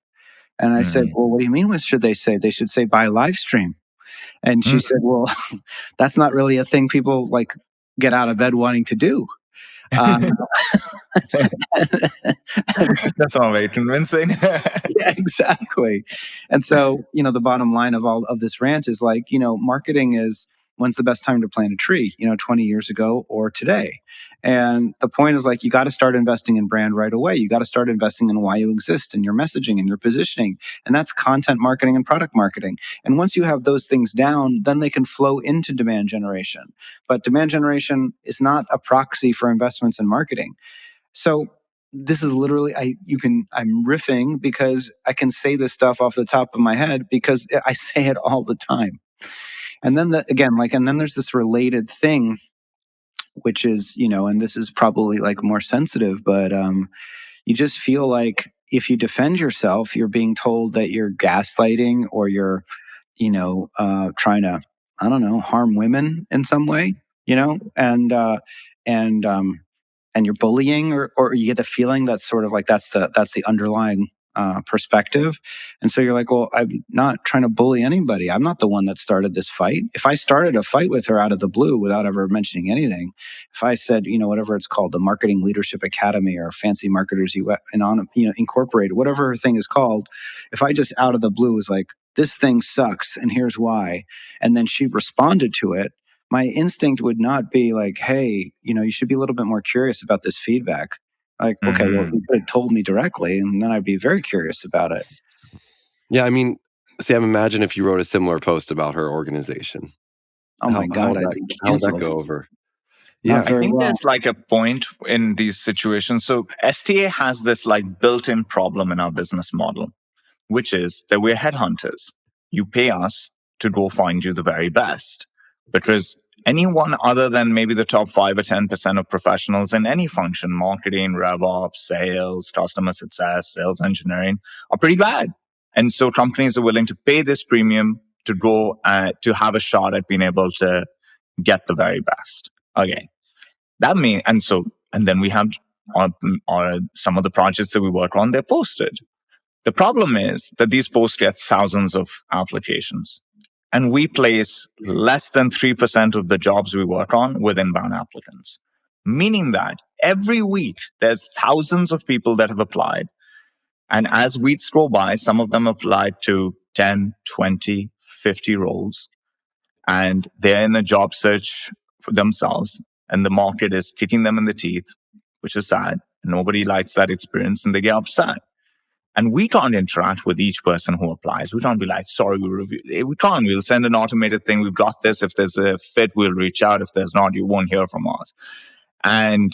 And I said, well, what do you mean? What should they say? They should say buy Livestream. And she said, well, that's not really a thing people like get out of bed wanting to do. That's all very convincing. Yeah, exactly. And so, the bottom line of all of this rant is like, marketing is when's the best time to plant a tree, 20 years ago or today. And the point is like, you got to start investing in brand right away. You got to start investing in why you exist and your messaging and your positioning. And that's content marketing and product marketing. And once you have those things down, then they can flow into demand generation. But demand generation is not a proxy for investments in marketing. So this is literally, I'm riffing because I can say this stuff off the top of my head because I say it all the time. And then then there's this related thing, which is, and this is probably like more sensitive, but you just feel like if you defend yourself, you're being told that you're gaslighting or you're, trying to, I don't know, harm women in some way, and you're bullying, or you get the feeling that's sort of like that's the underlying perspective. And so you're like, well, I'm not trying to bully anybody. I'm not the one that started this fight. If I started a fight with her out of the blue without ever mentioning anything, if I said, whatever it's called, the Marketing Leadership Academy or Fancy Marketers Incorporated, whatever her thing is called, if I just out of the blue was like, this thing sucks and here's why, and then she responded to it, my instinct would not be like, hey, you should be a little bit more curious about this feedback. Like, okay, well, you could have told me directly, and then I'd be very curious about it. Yeah, I mean, Sam, imagine if you wrote a similar post about her organization. Oh my God, how would that go over? Yeah, I think there's like a point in these situations. So STA has this like built-in problem in our business model, which is that we're headhunters. You pay us to go find you the very best. Because anyone other than maybe the top 5 or 10% of professionals in any function, marketing, RevOps, sales, customer success, sales engineering, are pretty bad. And so companies are willing to pay this premium to go to have a shot at being able to get the very best. Okay. That means, and then we have some of the projects that we work on, they're posted. The problem is that these posts get thousands of applications. And we place less than 3% of the jobs we work on with inbound applicants. Meaning that every week, there's thousands of people that have applied. And as weeks go by, some of them applied to 10, 20, 50 roles. And they're in a job search for themselves. And the market is kicking them in the teeth, which is sad. Nobody likes that experience and they get upset. And we can't interact with each person who applies. We can't be like, sorry, we reviewed. We can't. We'll send an automated thing. We've got this. If there's a fit, we'll reach out. If there's not, you won't hear from us. And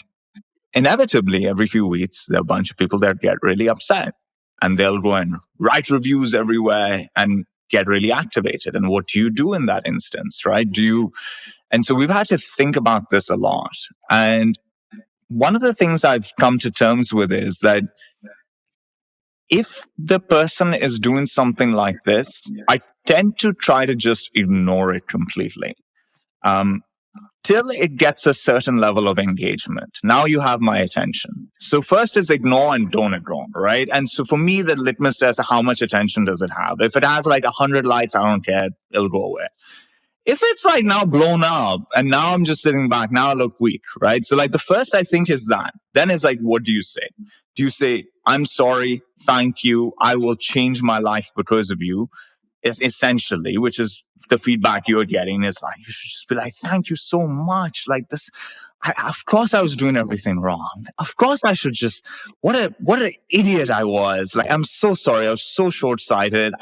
inevitably, every few weeks, there are a bunch of people that get really upset. And they'll go and write reviews everywhere and get really activated. And what do you do in that instance, right? And so we've had to think about this a lot. And one of the things I've come to terms with is that if the person is doing something like this, I tend to try to just ignore it completely. till it gets a certain level of engagement. Now you have my attention. So first is ignore and don't ignore, right? And so for me, the litmus test, how much attention does it have? If it has like 100 likes, I don't care. It'll go away. If it's like now blown up and now I'm just sitting back, now I look weak, right? So like the first I think is that. Then it's like, what do you say? Do you say, I'm sorry, thank you, I will change my life because of you? Is essentially, which is the feedback you're getting, is like, you should just be like, thank you so much. Like this, of course I was doing everything wrong. Of course I should just, what an idiot I was. Like, I'm so sorry. I was so short-sighted.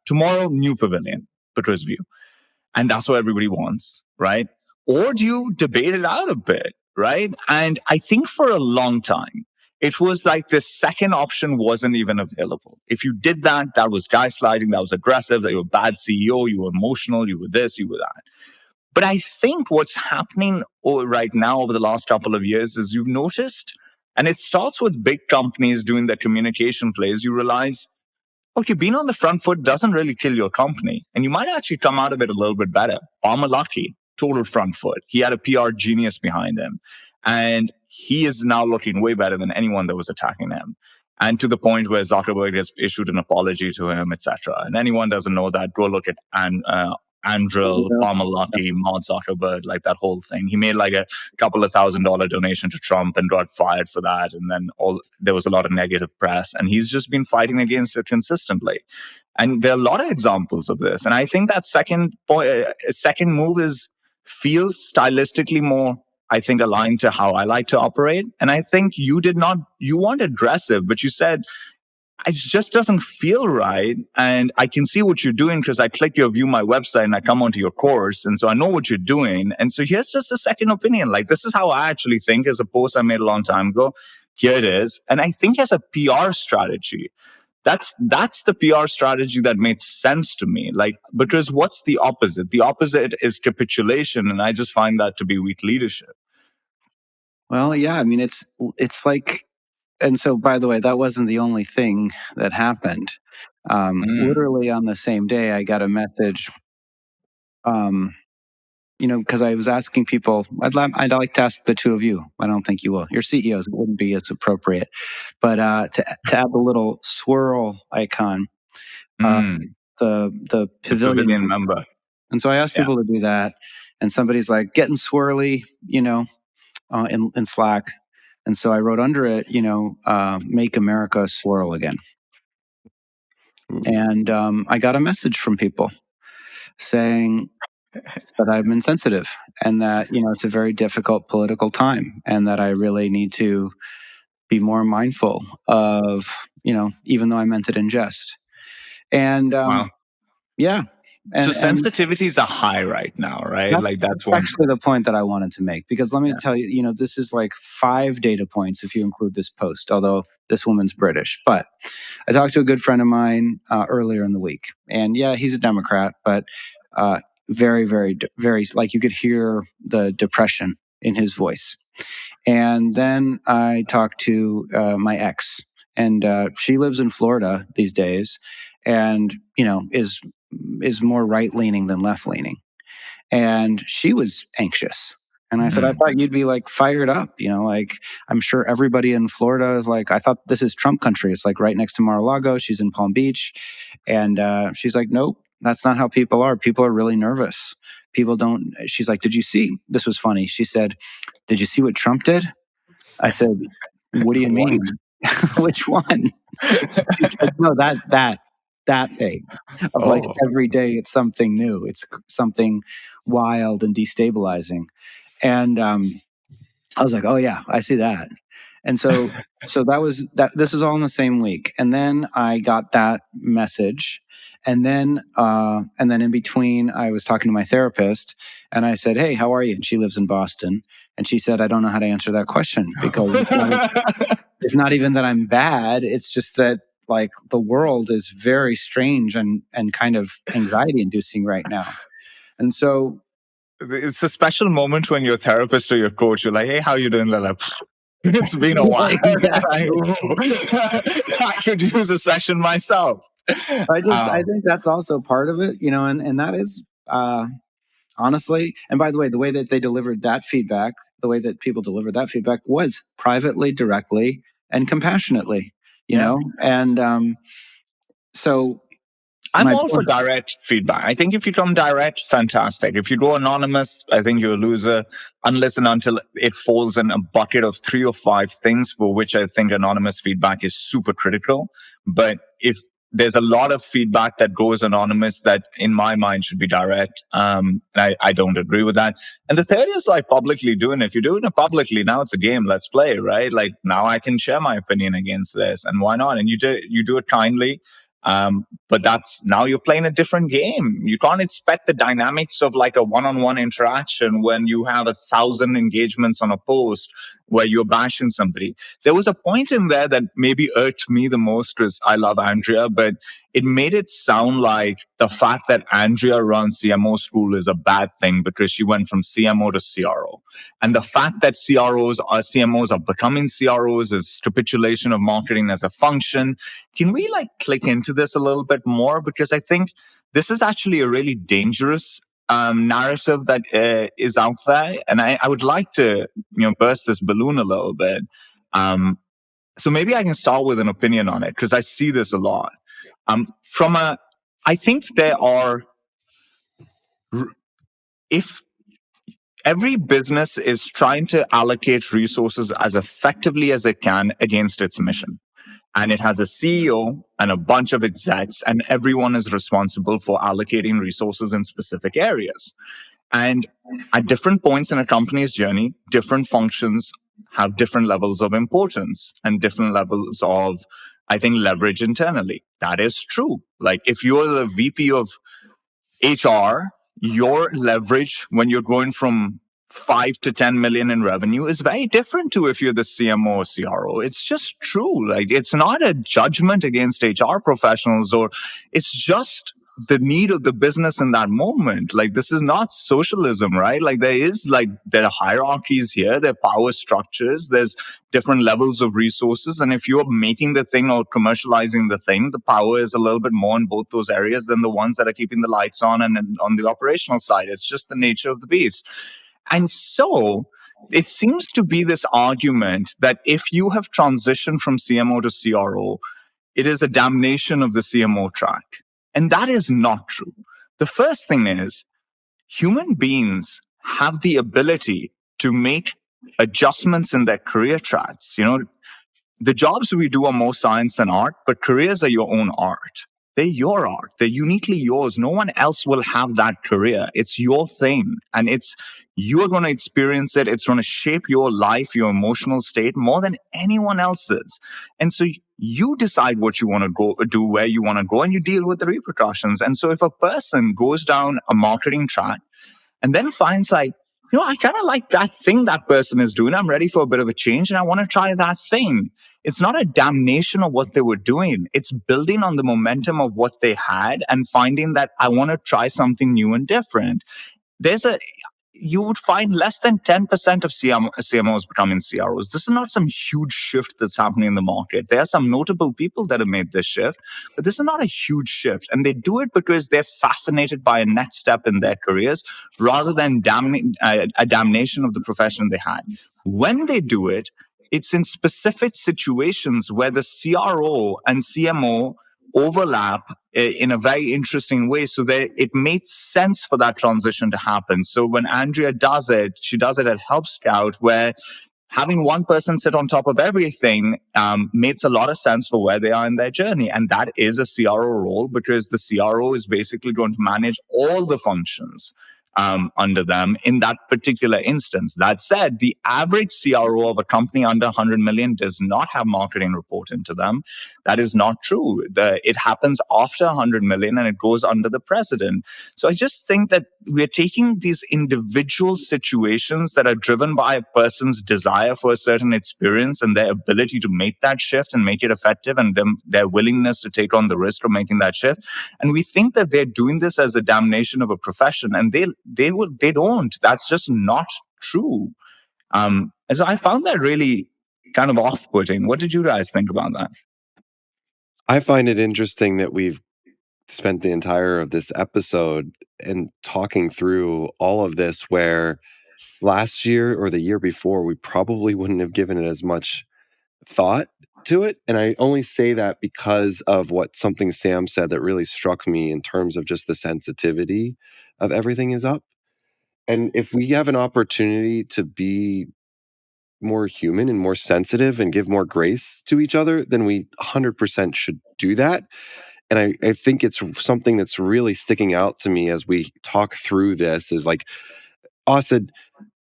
Tomorrow, new Pavilion because of you. And that's what everybody wants, right? Or do you debate it out a bit, right? And I think for a long time, it was like the second option wasn't even available. If you did that, that was gaslighting, that was aggressive, that you were a bad CEO, you were emotional, you were this, you were that. But I think what's happening right now over the last couple of years is you've noticed, and it starts with big companies doing their communication plays, you realize, okay, being on the front foot doesn't really kill your company. And you might actually come out of it a little bit better. Lucky, total front foot. He had a PR genius behind him. And he is now looking way better than anyone that was attacking him. And to the point where Zuckerberg has issued an apology to him, etc. And anyone doesn't know that, go look at Andril, Lucky, Mark Zuckerberg, like that whole thing. He made like a couple of $1,000 donation to Trump and got fired for that. And then there was a lot of negative press. And he's just been fighting against it consistently. And there are a lot of examples of this. And I think that second move feels stylistically more, I think, aligned to how I like to operate. And I think you weren't aggressive, but you said, it just doesn't feel right. And I can see what you're doing because I click your view my website and I come onto your course. And so I know what you're doing. And so here's just a second opinion. Like, this is how I actually think, as a post I made a long time ago. Here it is. And I think as a PR strategy, that's the PR strategy that made sense to me. Like, because what's the opposite? The opposite is capitulation. And I just find that to be weak leadership. Well, yeah, I mean, it's like, and so, by the way, that wasn't the only thing that happened. Literally on the same day, I got a message, because I was asking people, I'd like to ask the two of you. I don't think you will. Your CEOs, it wouldn't be as appropriate. But to add the little swirl icon, the Pavilion member. And so I asked people to do that. And somebody's like, getting swirly, in Slack. And so I wrote under it, make America swirl again. And I got a message from people saying that I'm insensitive and that, it's a very difficult political time and that I really need to be more mindful of, even though I meant it in jest. And yeah. So sensitivities are high right now, right? That's actually the point that I wanted to make, because let me tell you, this is like 5 data points if you include this post, although this woman's British. But I talked to a good friend of mine earlier in the week, and he's a Democrat, but very, very, very, like, you could hear the depression in his voice. And then I talked to my ex, and she lives in Florida these days, and is more right-leaning than left-leaning. And she was anxious. And I said, I thought you'd be like fired up, like, I'm sure everybody in Florida is like, I thought this is Trump country. It's like right next to Mar-a-Lago. She's in Palm Beach. And she's like, nope, that's not how people are. People are really nervous. She's like, did you see? This was funny. She said, did you see what Trump did? I said, what do you mean? Which one? She said, no, that thing of like every day it's something new. It's something wild and destabilizing. And I was like, oh yeah, I see that. And so that was that. This was all in the same week. And then I got that message. And then in between, I was talking to my therapist and I said, hey, how are you? And she lives in Boston. And she said, I don't know how to answer that question, because it's not even that I'm bad. It's just that, like, the world is very strange and kind of anxiety inducing right now. And so it's a special moment when your therapist or your coach, you're like, hey, how you doing, Lila? It's been a while. I could use a session myself. I think that's also part of it, and that is, honestly. And by the way, the way that they delivered that feedback, the way that people delivered that feedback was privately, directly, and compassionately, you know? And so I'm all for direct feedback. I think if you come direct, fantastic. If you go anonymous, I think you're a loser, unless and until it falls in a bucket of 3 or 5 things for which I think anonymous feedback is super critical. But if there's a lot of feedback that goes anonymous that in my mind should be direct, I don't agree with that. And the third is like publicly doing it. If you're doing it publicly, now it's a game, let's play, right? Like now I can share my opinion against this, and why not? And you do it kindly. But that's now you're playing a different game. You can't expect the dynamics of like a one-on-one interaction when you have 1,000 engagements on a post where you're bashing somebody. There was a point in there that maybe irked me the most because I love Andrea, but it made it sound like the fact that Andrea runs CMO school is a bad thing because she went from CMO to CRO. And the fact that CMOs are becoming CROs is capitulation of marketing as a function. Can we like click into this a little bit more? Because I think this is actually a really dangerous narrative that is out there. And I would like to, burst this balloon a little bit. So maybe I can start with an opinion on it because I see this a lot. I think if every business is trying to allocate resources as effectively as it can against its mission, and it has a CEO and a bunch of execs, and everyone is responsible for allocating resources in specific areas. And at different points in a company's journey, different functions have different levels of importance and different levels of, I think, leverage internally. That is true. Like if you're the VP of HR, your leverage when you're going from 5 to 10 million in revenue is very different to if you're the CMO or CRO. It's just true. Like it's not a judgment against HR professionals, or it's just the need of the business in that moment. Like this is not socialism, right? Like there are hierarchies here, there are power structures, there's different levels of resources. And if you're making the thing or commercializing the thing, the power is a little bit more in both those areas than the ones that are keeping the lights on and on the operational side. It's just the nature of the beast. And so it seems to be this argument that if you have transitioned from CMO to CRO, it is a damnation of the CMO track. And that is not true. The first thing is human beings have the ability to make adjustments in their career tracks. The jobs we do are more science than art, but careers are your own art. They're your art. They're uniquely yours. No one else will have that career. It's your thing. And you are going to experience it. It's going to shape your life, your emotional state more than anyone else's. And so you decide what you want to do, where you want to go, and you deal with the repercussions. And so if a person goes down a marketing track and then finds like, I kind of like that thing that person is doing. I'm ready for a bit of a change and I want to try that thing. It's not a damnation of what they were doing. It's building on the momentum of what they had and finding that I want to try something new and different. You would find less than 10% of CMOs becoming CROs. This is not some huge shift that's happening in the market. There are some notable people that have made this shift, but this is not a huge shift. And they do it because they're fascinated by a next step in their careers rather than a damnation of the profession they had. When they do it, it's in specific situations where the CRO and CMO overlap in a very interesting way, so that it made sense for that transition to happen. So when Andrea does it, she does it at Help Scout, where having one person sit on top of everything makes a lot of sense for where they are in their journey. And that is a CRO role, because the CRO is basically going to manage all the functions under them in that particular instance. That said, the average CRO of a company under 100 million does not have marketing report into them. That is not true. It happens after 100 million and it goes under the president. So I just think that we're taking these individual situations that are driven by a person's desire for a certain experience and their ability to make that shift and make it effective, and their willingness to take on the risk of making that shift. And we think that they're doing this as a damnation of a profession, and they don't. That's just not true. And so I found that really kind of off-putting. What did you guys think about that? I find it interesting that we've spent the entire of this episode and talking through all of this, where last year or the year before, we probably wouldn't have given it as much thought to it. And I only say that because of something Sam said that really struck me in terms of just the sensitivity of everything is up. And if we have an opportunity to be more human and more sensitive and give more grace to each other, then we 100% should do that. And I think it's something that's really sticking out to me as we talk through this is like, Asad,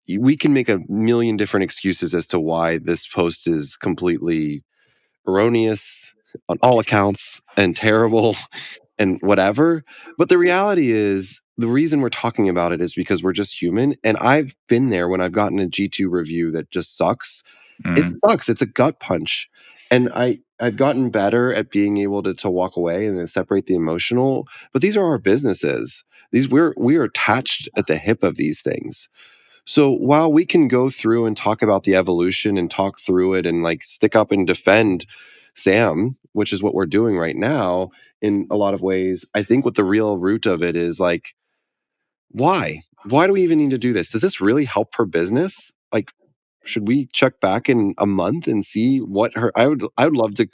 we can make a million different excuses as to why this post is completely erroneous on all accounts and terrible and whatever. But the reality is, the reason we're talking about it is because we're just human. And I've been there when I've gotten a G2 review that just sucks. It sucks. It's a gut punch. And I've gotten better at being able to walk away and then separate the emotional. But these are our businesses. We are attached at the hip of these things. So while we can go through and talk about the evolution and talk through it and like stick up and defend Sam, which is what we're doing right now in a lot of ways, I think what the real root of it is like, why? Why do we even need to do this? Does this really help her business? Like, should we check back in a month and see what I would love to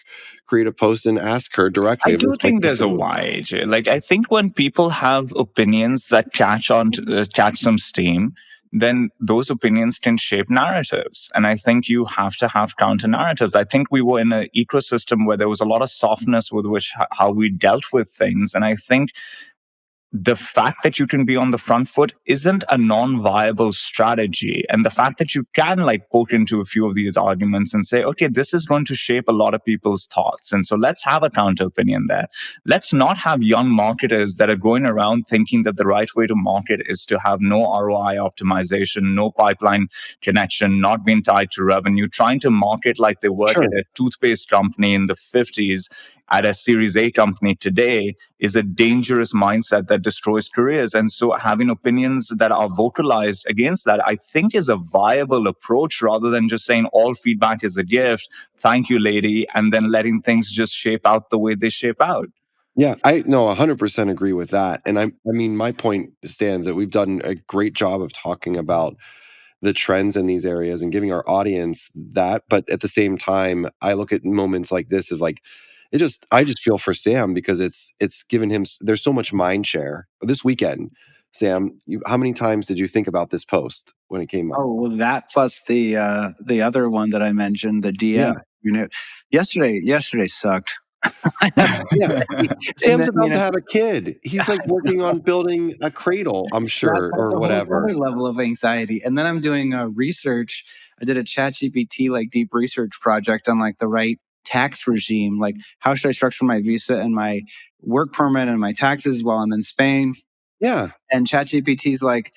create a post and ask her directly. I do think there's a why, AJ. Like, I think when people have opinions that catch some steam, then those opinions can shape narratives. And I think you have to have counter narratives. I think we were in an ecosystem where there was a lot of softness with how we dealt with things. And I think the fact that you can be on the front foot isn't a non-viable strategy. And the fact that you can like poke into a few of these arguments and say, okay, this is going to shape a lot of people's thoughts. And so let's have a counter opinion there. Let's not have young marketers that are going around thinking that the right way to market is to have no ROI optimization, no pipeline connection, not being tied to revenue, trying to market like they work at a toothpaste company in the 50s at a Series A company today is a dangerous mindset that destroys careers. And so having opinions that are vocalized against that, I think is a viable approach rather than just saying all feedback is a gift. Thank you, lady. And then letting things just shape out the way they shape out. Yeah, I 100% agree with that. And I mean, my point stands that we've done a great job of talking about the trends in these areas and giving our audience that. But at the same time, I look at moments like this as like, I just feel for Sam because it's given him, there's so much mind share. This weekend, Sam, how many times did you think about this post when it came up? Oh, well, that plus the other one that I mentioned, the DM. Yeah. Yesterday sucked. Sam's about to have a kid. He's like working on building a cradle, I'm sure, that's or whatever. Another level of anxiety. And then I'm doing research. I did a ChatGPT like deep research project on like the right tax regime. Like, how should I structure my visa and my work permit and my taxes while I'm in Spain? Yeah. And ChatGPT's like,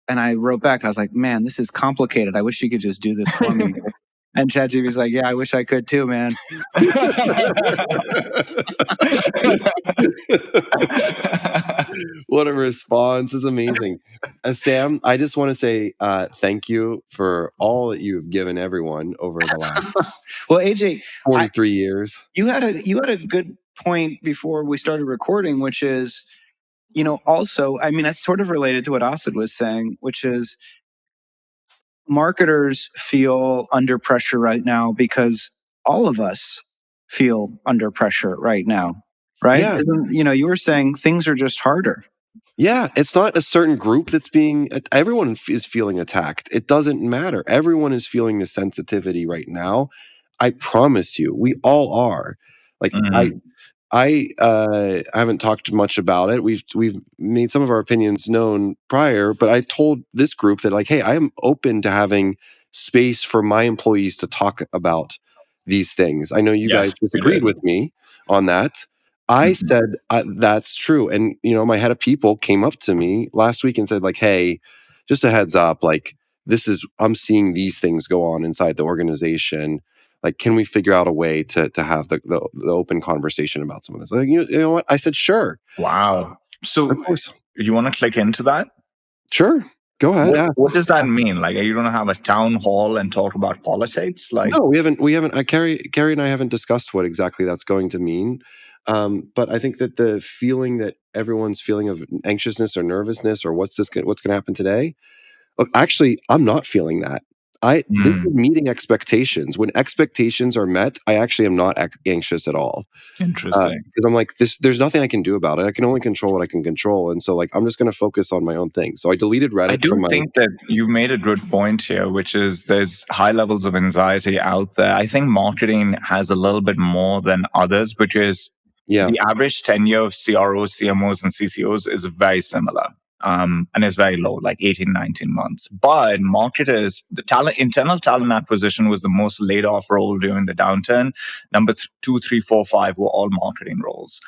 and I wrote back, I was like, man, this is complicated. I wish you could just do this for me. And ChatGPT's like, yeah, I wish I could too, man. What a response. Is amazing. Sam, I just want to say thank you for all that you've given everyone over the last well, AJ, 43 years. You had a good point before we started recording, which is, also, I mean, that's sort of related to what Asad was saying, which is marketers feel under pressure right now because all of us feel under pressure right now, right? Yeah. You were saying things are just harder. Yeah, it's not a certain group everyone is feeling attacked. It doesn't matter. Everyone is feeling the sensitivity right now. I promise you, we all are. Like, I haven't talked much about it. We've made some of our opinions known prior, but I told this group that like, hey, I am open to having space for my employees to talk about these things. I know you guys disagreed with me on that. I said that's true, and my head of people came up to me last week and said like, hey, just a heads up, like I'm seeing these things go on inside the organization. Like, can we figure out a way to have the open conversation about some of this? Like, you know what? I said, sure. Wow. So, of course, you want to click into that? Sure. Go ahead. What does that mean? Like, are you going to have a town hall and talk about politics? Like, no, we haven't. Carrie and I haven't discussed what exactly that's going to mean. But I think that the feeling that everyone's feeling of anxiousness or nervousness or what's going to happen today. Look, actually, I'm not feeling that. This is meeting expectations. When expectations are met, I actually am not anxious at all. Interesting. Because I'm like, there's nothing I can do about it. I can only control what I can control. And so like, I'm just going to focus on my own thing. So I deleted Reddit I do from my... think that you made a good point here, which is there's high levels of anxiety out there. I think marketing has a little bit more than others because the average tenure of CROs, CMOs, and CCOs is very similar. And it's very low, like 18, 19 months. But marketers, internal talent acquisition was the most laid off role during the downturn. Number 2, 3, 4, 5 were all marketing roles.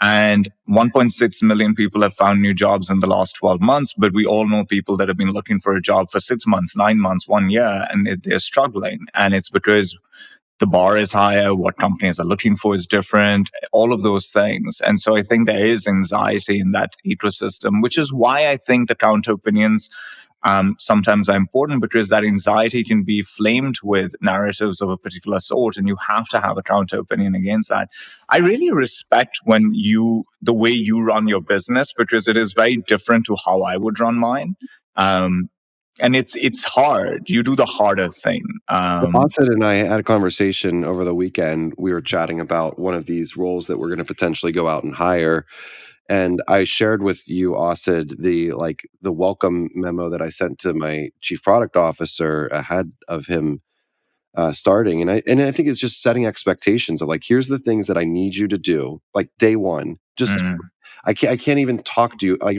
And 1.6 million people have found new jobs in the last 12 months. But we all know people that have been looking for a job for 6 months, 9 months, 1 year, and they're struggling. And it's because the bar is higher, what companies are looking for is different, all of those things. And so I think there is anxiety in that ecosystem, which is why I think the counter opinions sometimes are important, because that anxiety can be flamed with narratives of a particular sort, and you have to have a counter opinion against that. I really respect the way you run your business, because it is very different to how I would run mine. And it's hard. You do the harder thing. Asid and I had a conversation over the weekend. We were chatting about one of these roles that we're going to potentially go out and hire. And I shared with you, Asid, the welcome memo that I sent to my chief product officer ahead of him starting. And I think it's just setting expectations of like, here's the things that I need you to do, like day one. Just I can't even talk to you. Like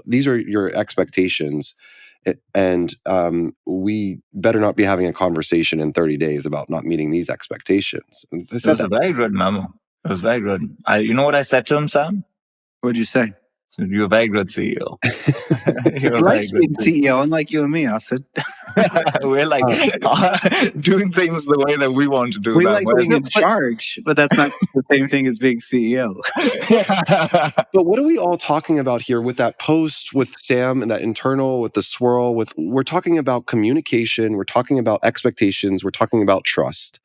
these are your expectations. And we better not be having a conversation in 30 days about not meeting these expectations. It was a very good memo. It was very good. You know what I said to him, Sam? What'd you say? So you're a very good CEO. You're a very good CEO, unlike you and me, Asid. We're like doing things the way that we want to do. We like being in charge, but that's not the same thing as being CEO. But what are we all talking about here with that post, with Sam and that internal, with the swirl? We're talking about communication. We're talking about expectations. We're talking about trust.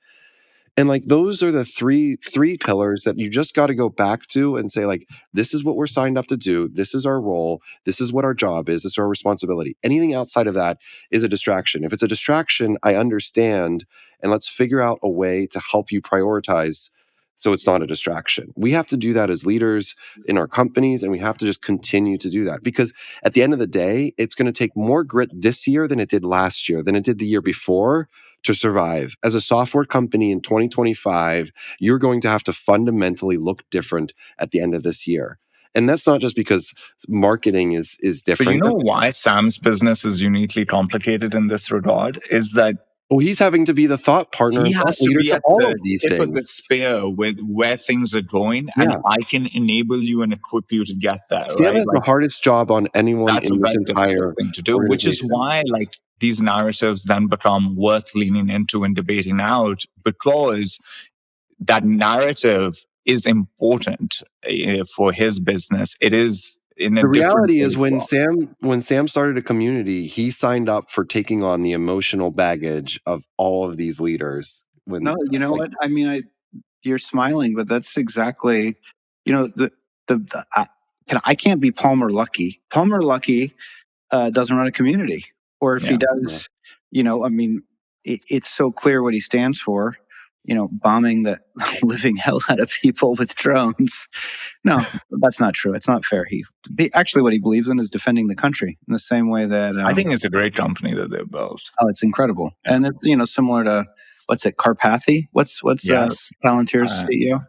And like those are the three pillars that you just got to go back to and say, like, this is what we're signed up to do. This is our role. This is what our job is. This is our responsibility. Anything outside of that is a distraction. If it's a distraction, I understand. And let's figure out a way to help you prioritize so it's not a distraction. We have to do that as leaders in our companies, and we have to just continue to do that. Because at the end of the day, it's going to take more grit this year than it did last year, than it did the year before, to survive. As a software company in 2025, you're going to have to fundamentally look different at the end of this year. And that's not just because marketing is different. But you know why Sam's business is uniquely complicated in this regard? Is that he's having to be the thought partner. He has to be at all the of these tip things. of the spear with where things are going, and I can enable you and equip you to get there. Sam has the hardest job on anyone in this entire thing to do, which is why these narratives then become worth leaning into and debating out, because that narrative is important for his business. It is. The reality is when Sam started a community, he signed up for taking on the emotional baggage of all of these leaders. No, you know what? I mean, you're smiling, but that's exactly, I can't be Palmer Luckey. Palmer Luckey doesn't run a community, or if he does, I mean, it's so clear what he stands for. Bombing the living hell out of people with drones. No, that's not true. It's not fair. Actually, what he believes in is defending the country in the same way that... I think it's a great company that they've built. Oh, it's incredible. Yeah. And it's, similar to, what's it, Carpathy? What's Palantir's CEO?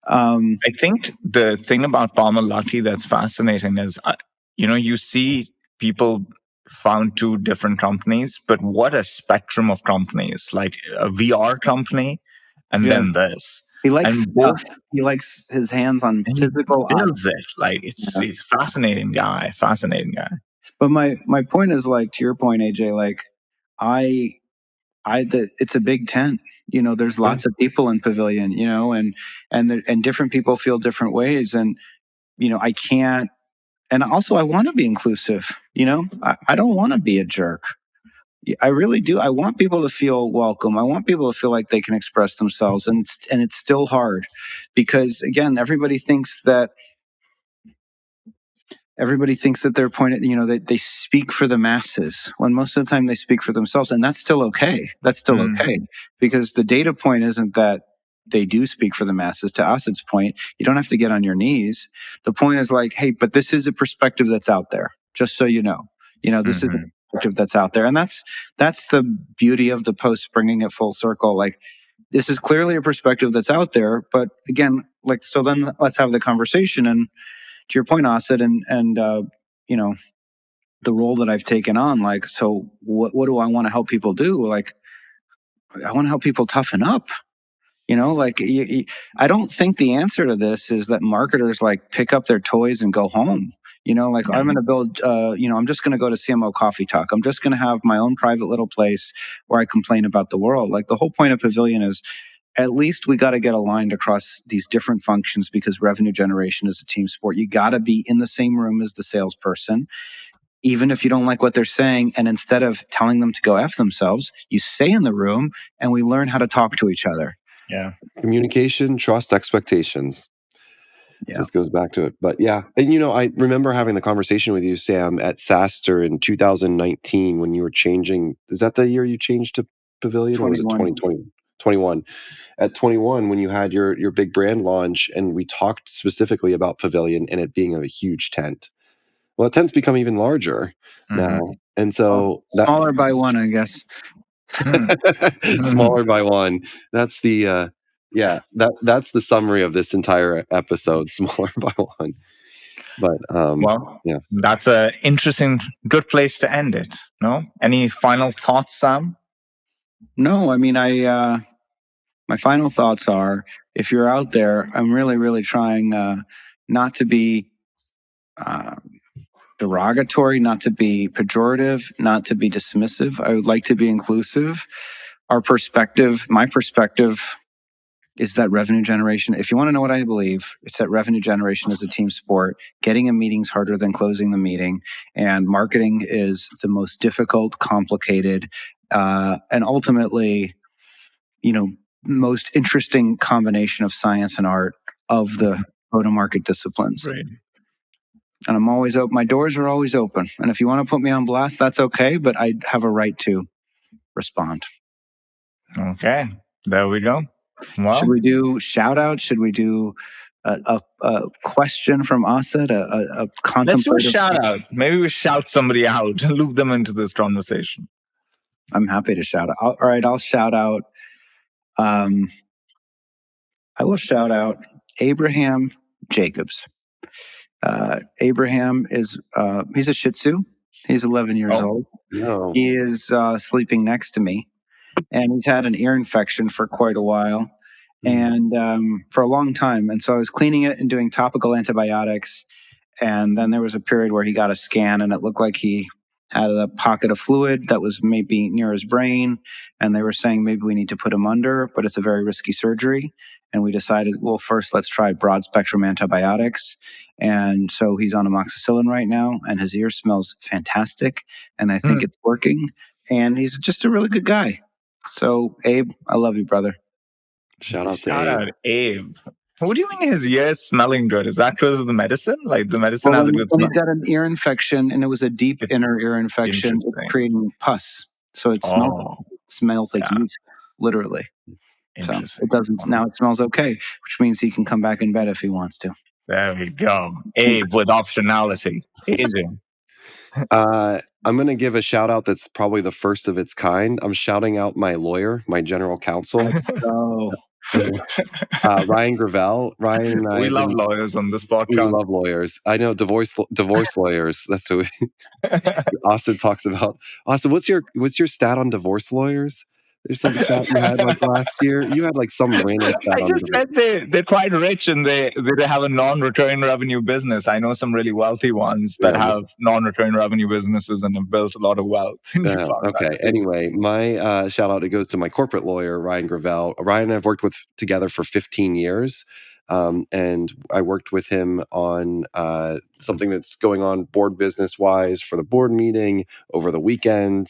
I think the thing about Palmer Luckey that's fascinating is, you see people found 2 different companies, but what a spectrum of companies, like a VR company and then this. He likes both. He likes his hands on physical. He builds it. Like he's a fascinating guy. But my point is, like, to your point, AJ, like it's a big tent. There's lots of people in Pavilion, and different people feel different ways. And, I can't, and also I want to be inclusive. I don't want to be a jerk. I really do. I want people to feel welcome. I want people to feel like they can express themselves, and it's still hard because, again, everybody thinks that they're pointed, they speak for the masses when most of the time they speak for themselves. And that's still okay. That's still okay, because the data point isn't that they do speak for the masses. To Asad's point, you don't have to get on your knees. The point is like, hey, but this is a perspective that's out there, just so you know. This is a perspective that's out there. And that's the beauty of the post, bringing it full circle. Like, this is clearly a perspective that's out there, but again, like, so then let's have the conversation. And to your point, Asad, and the role that I've taken on, like, so what do I want to help people do? Like, I want to help people toughen up. Like, I don't think the answer to this is that marketers like pick up their toys and go home. Like, I'm going to build, I'm just going to go to CMO Coffee Talk. I'm just going to have my own private little place where I complain about the world. Like, the whole point of Pavilion is, at least we got to get aligned across these different functions, because revenue generation is a team sport. You got to be in the same room as the salesperson, even if you don't like what they're saying. And instead of telling them to go F themselves, you stay in the room and we learn how to talk to each other. Yeah. Communication, trust, expectations. Yeah. This goes back to it. But yeah. And I remember having the conversation with you, Sam, at SaaStr in 2019 when you were changing. Is that the year you changed to Pavilion, or was it 2020? 21. At 21, when you had your big brand launch, and we talked specifically about Pavilion and it being a huge tent. Well, the tent's become even larger now. And so smaller by one, I guess. Smaller by one. That's the that's the summary of this entire episode. Smaller by one. But yeah, that's a interesting, good place to end it. No, any final thoughts, Sam? No, I mean, my final thoughts are, if you're out there, I'm really, really trying not to be derogatory, not to be pejorative, not to be dismissive. I would like to be inclusive. My perspective is that revenue generation, if you want to know what I believe, it's that revenue generation is a team sport. Getting a meeting's harder than closing the meeting. And marketing is the most difficult, complicated, and ultimately, most interesting combination of science and art of the go-to-market disciplines. Right. And I'm always open. My doors are always open. And if you want to put me on blast, that's okay, but I have a right to respond. Okay, there we go. Well, should we do shout out? Should we do a question from Asad? A contemplative? Let's do a shout out. Maybe we shout somebody out and loop them into this conversation. I'm happy to shout out. All right, I'll shout out. I will shout out Abraham Jacobs. Abraham is he's a Shih Tzu. He's 11 years old. No. He is sleeping next to me, and he's had an ear infection for quite a while, and for a long time. And so I was cleaning it and doing topical antibiotics. And then there was a period where he got a scan, and it looked like he had a pocket of fluid that was maybe near his brain. And they were saying maybe we need to put him under, but it's a very risky surgery. And we decided, well, first let's try broad spectrum antibiotics. And so he's on amoxicillin right now, and his ear smells fantastic. And I think it's working. And he's just a really good guy. So, Abe, I love you, brother. Shout out Abe. What do you mean his ear is smelling good? Is that because of the medicine? Like, the medicine has a good smell? He's got an ear infection, and it was a deep inner ear infection, creating pus. So it smells like yeast, literally. So it doesn't. Now it smells okay, which means he can come back in bed if he wants to. There we go. Abe with optionality. Aging. I'm going to give a shout out that's probably the first of its kind. I'm shouting out my lawyer, my general counsel. Ryan Gravel. Ryan and I. We love lawyers on this podcast. We love lawyers. I know divorce lawyers. That's who Austin talks about. Austin, what's your stat on divorce lawyers? There's some stat you had like last year. You had like some random stat. I just said they're quite rich, and they have a non-recurring revenue business. I know some really wealthy ones that have non-recurring revenue businesses and have built a lot of wealth. Okay. Anyway, my shout out, it goes to my corporate lawyer, Ryan Gravel. Ryan and I have worked together for 15 years. And I worked with him on something that's going on board business wise for the board meeting over the weekend.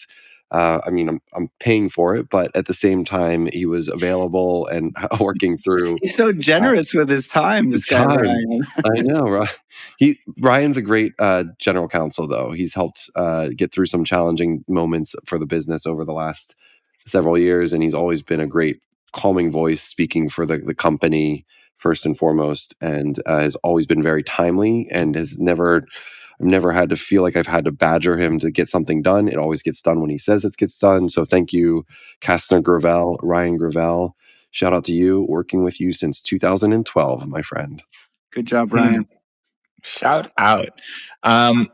I mean, I'm paying for it, but at the same time, he was available and working through. He's so generous with his time. This guy, Ryan. I know, right? Ryan's a great general counsel, though. He's helped get through some challenging moments for the business over the last several years, and he's always been a great calming voice, speaking for the company first and foremost, and has always been very timely and has I've never had to feel like I've had to badger him to get something done. It always gets done when he says it gets done. So thank you, Ryan Gravel. Shout out to you, working with you since 2012, my friend. Good job, Ryan. Shout out. I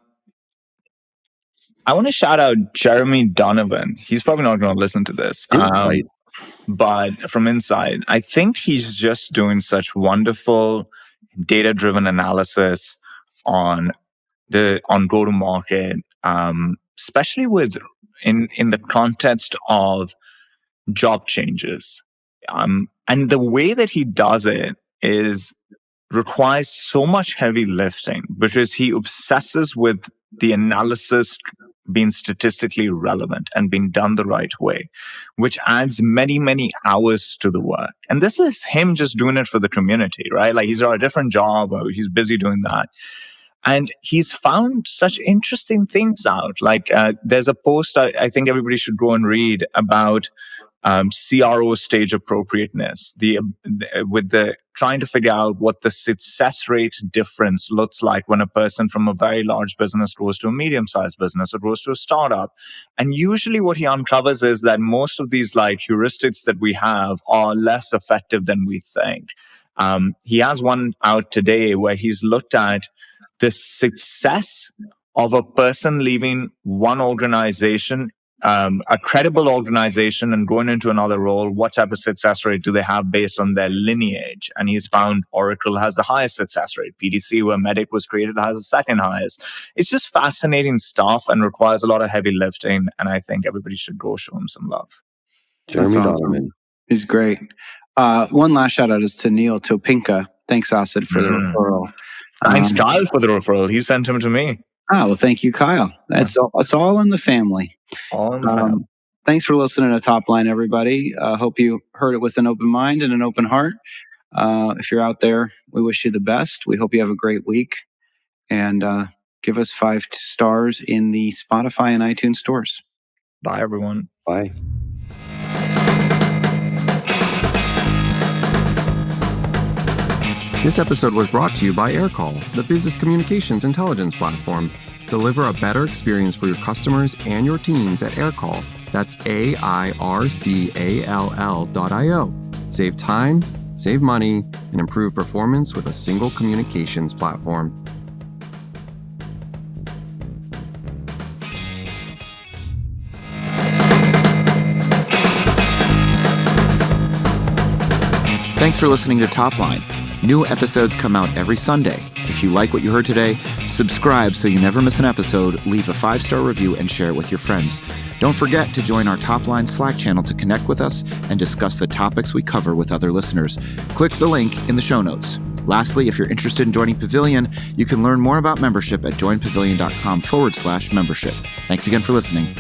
want to shout out Jeremy Donovan. He's probably not going to listen to this. But from inside, I think he's just doing such wonderful data-driven analysis on go-to-market, especially in the context of job changes. And the way that he does it requires so much heavy lifting because he obsesses with the analysis being statistically relevant and being done the right way, which adds many, many hours to the work. And this is him just doing it for the community, right? Like he's got a different job, or he's busy doing that. And he's found such interesting things out. Like there's a post I think everybody should go and read about CRO stage appropriateness, with the trying to figure out what the success rate difference looks like when a person from a very large business goes to a medium-sized business or goes to a startup. And usually what he uncovers is that most of these like heuristics that we have are less effective than we think. He has one out today where he's looked at the success of a person leaving one organization, a credible organization, and going into another role. What type of success rate do they have based on their lineage? And he's found Oracle has the highest success rate. PDC, where Medic was created, has the second highest. It's just fascinating stuff and requires a lot of heavy lifting. And I think everybody should go show him some love. Jeremy Donovan. He's great. One last shout out is to Neil Topinka. Thanks, Asid, for the referral. Thanks, Kyle, for the referral. He sent him to me. Well, thank you, Kyle. It's all in the family. All in the family. Thanks for listening to Topline, everybody. Hope you heard it with an open mind and an open heart. If you're out there, we wish you the best. We hope you have a great week. And give us 5 stars in the Spotify and iTunes stores. Bye, everyone. Bye. This episode was brought to you by AirCall, the business communications intelligence platform. Deliver a better experience for your customers and your teams at AirCall. That's AIRCALL.io. Save time, save money, and improve performance with a single communications platform. Thanks for listening to Topline. New episodes come out every Sunday. If you like what you heard today, subscribe so you never miss an episode, leave a 5-star review, and share it with your friends. Don't forget to join our Topline Slack channel to connect with us and discuss the topics we cover with other listeners. Click the link in the show notes. Lastly, if you're interested in joining Pavilion, you can learn more about membership at joinpavilion.com/membership. Thanks again for listening.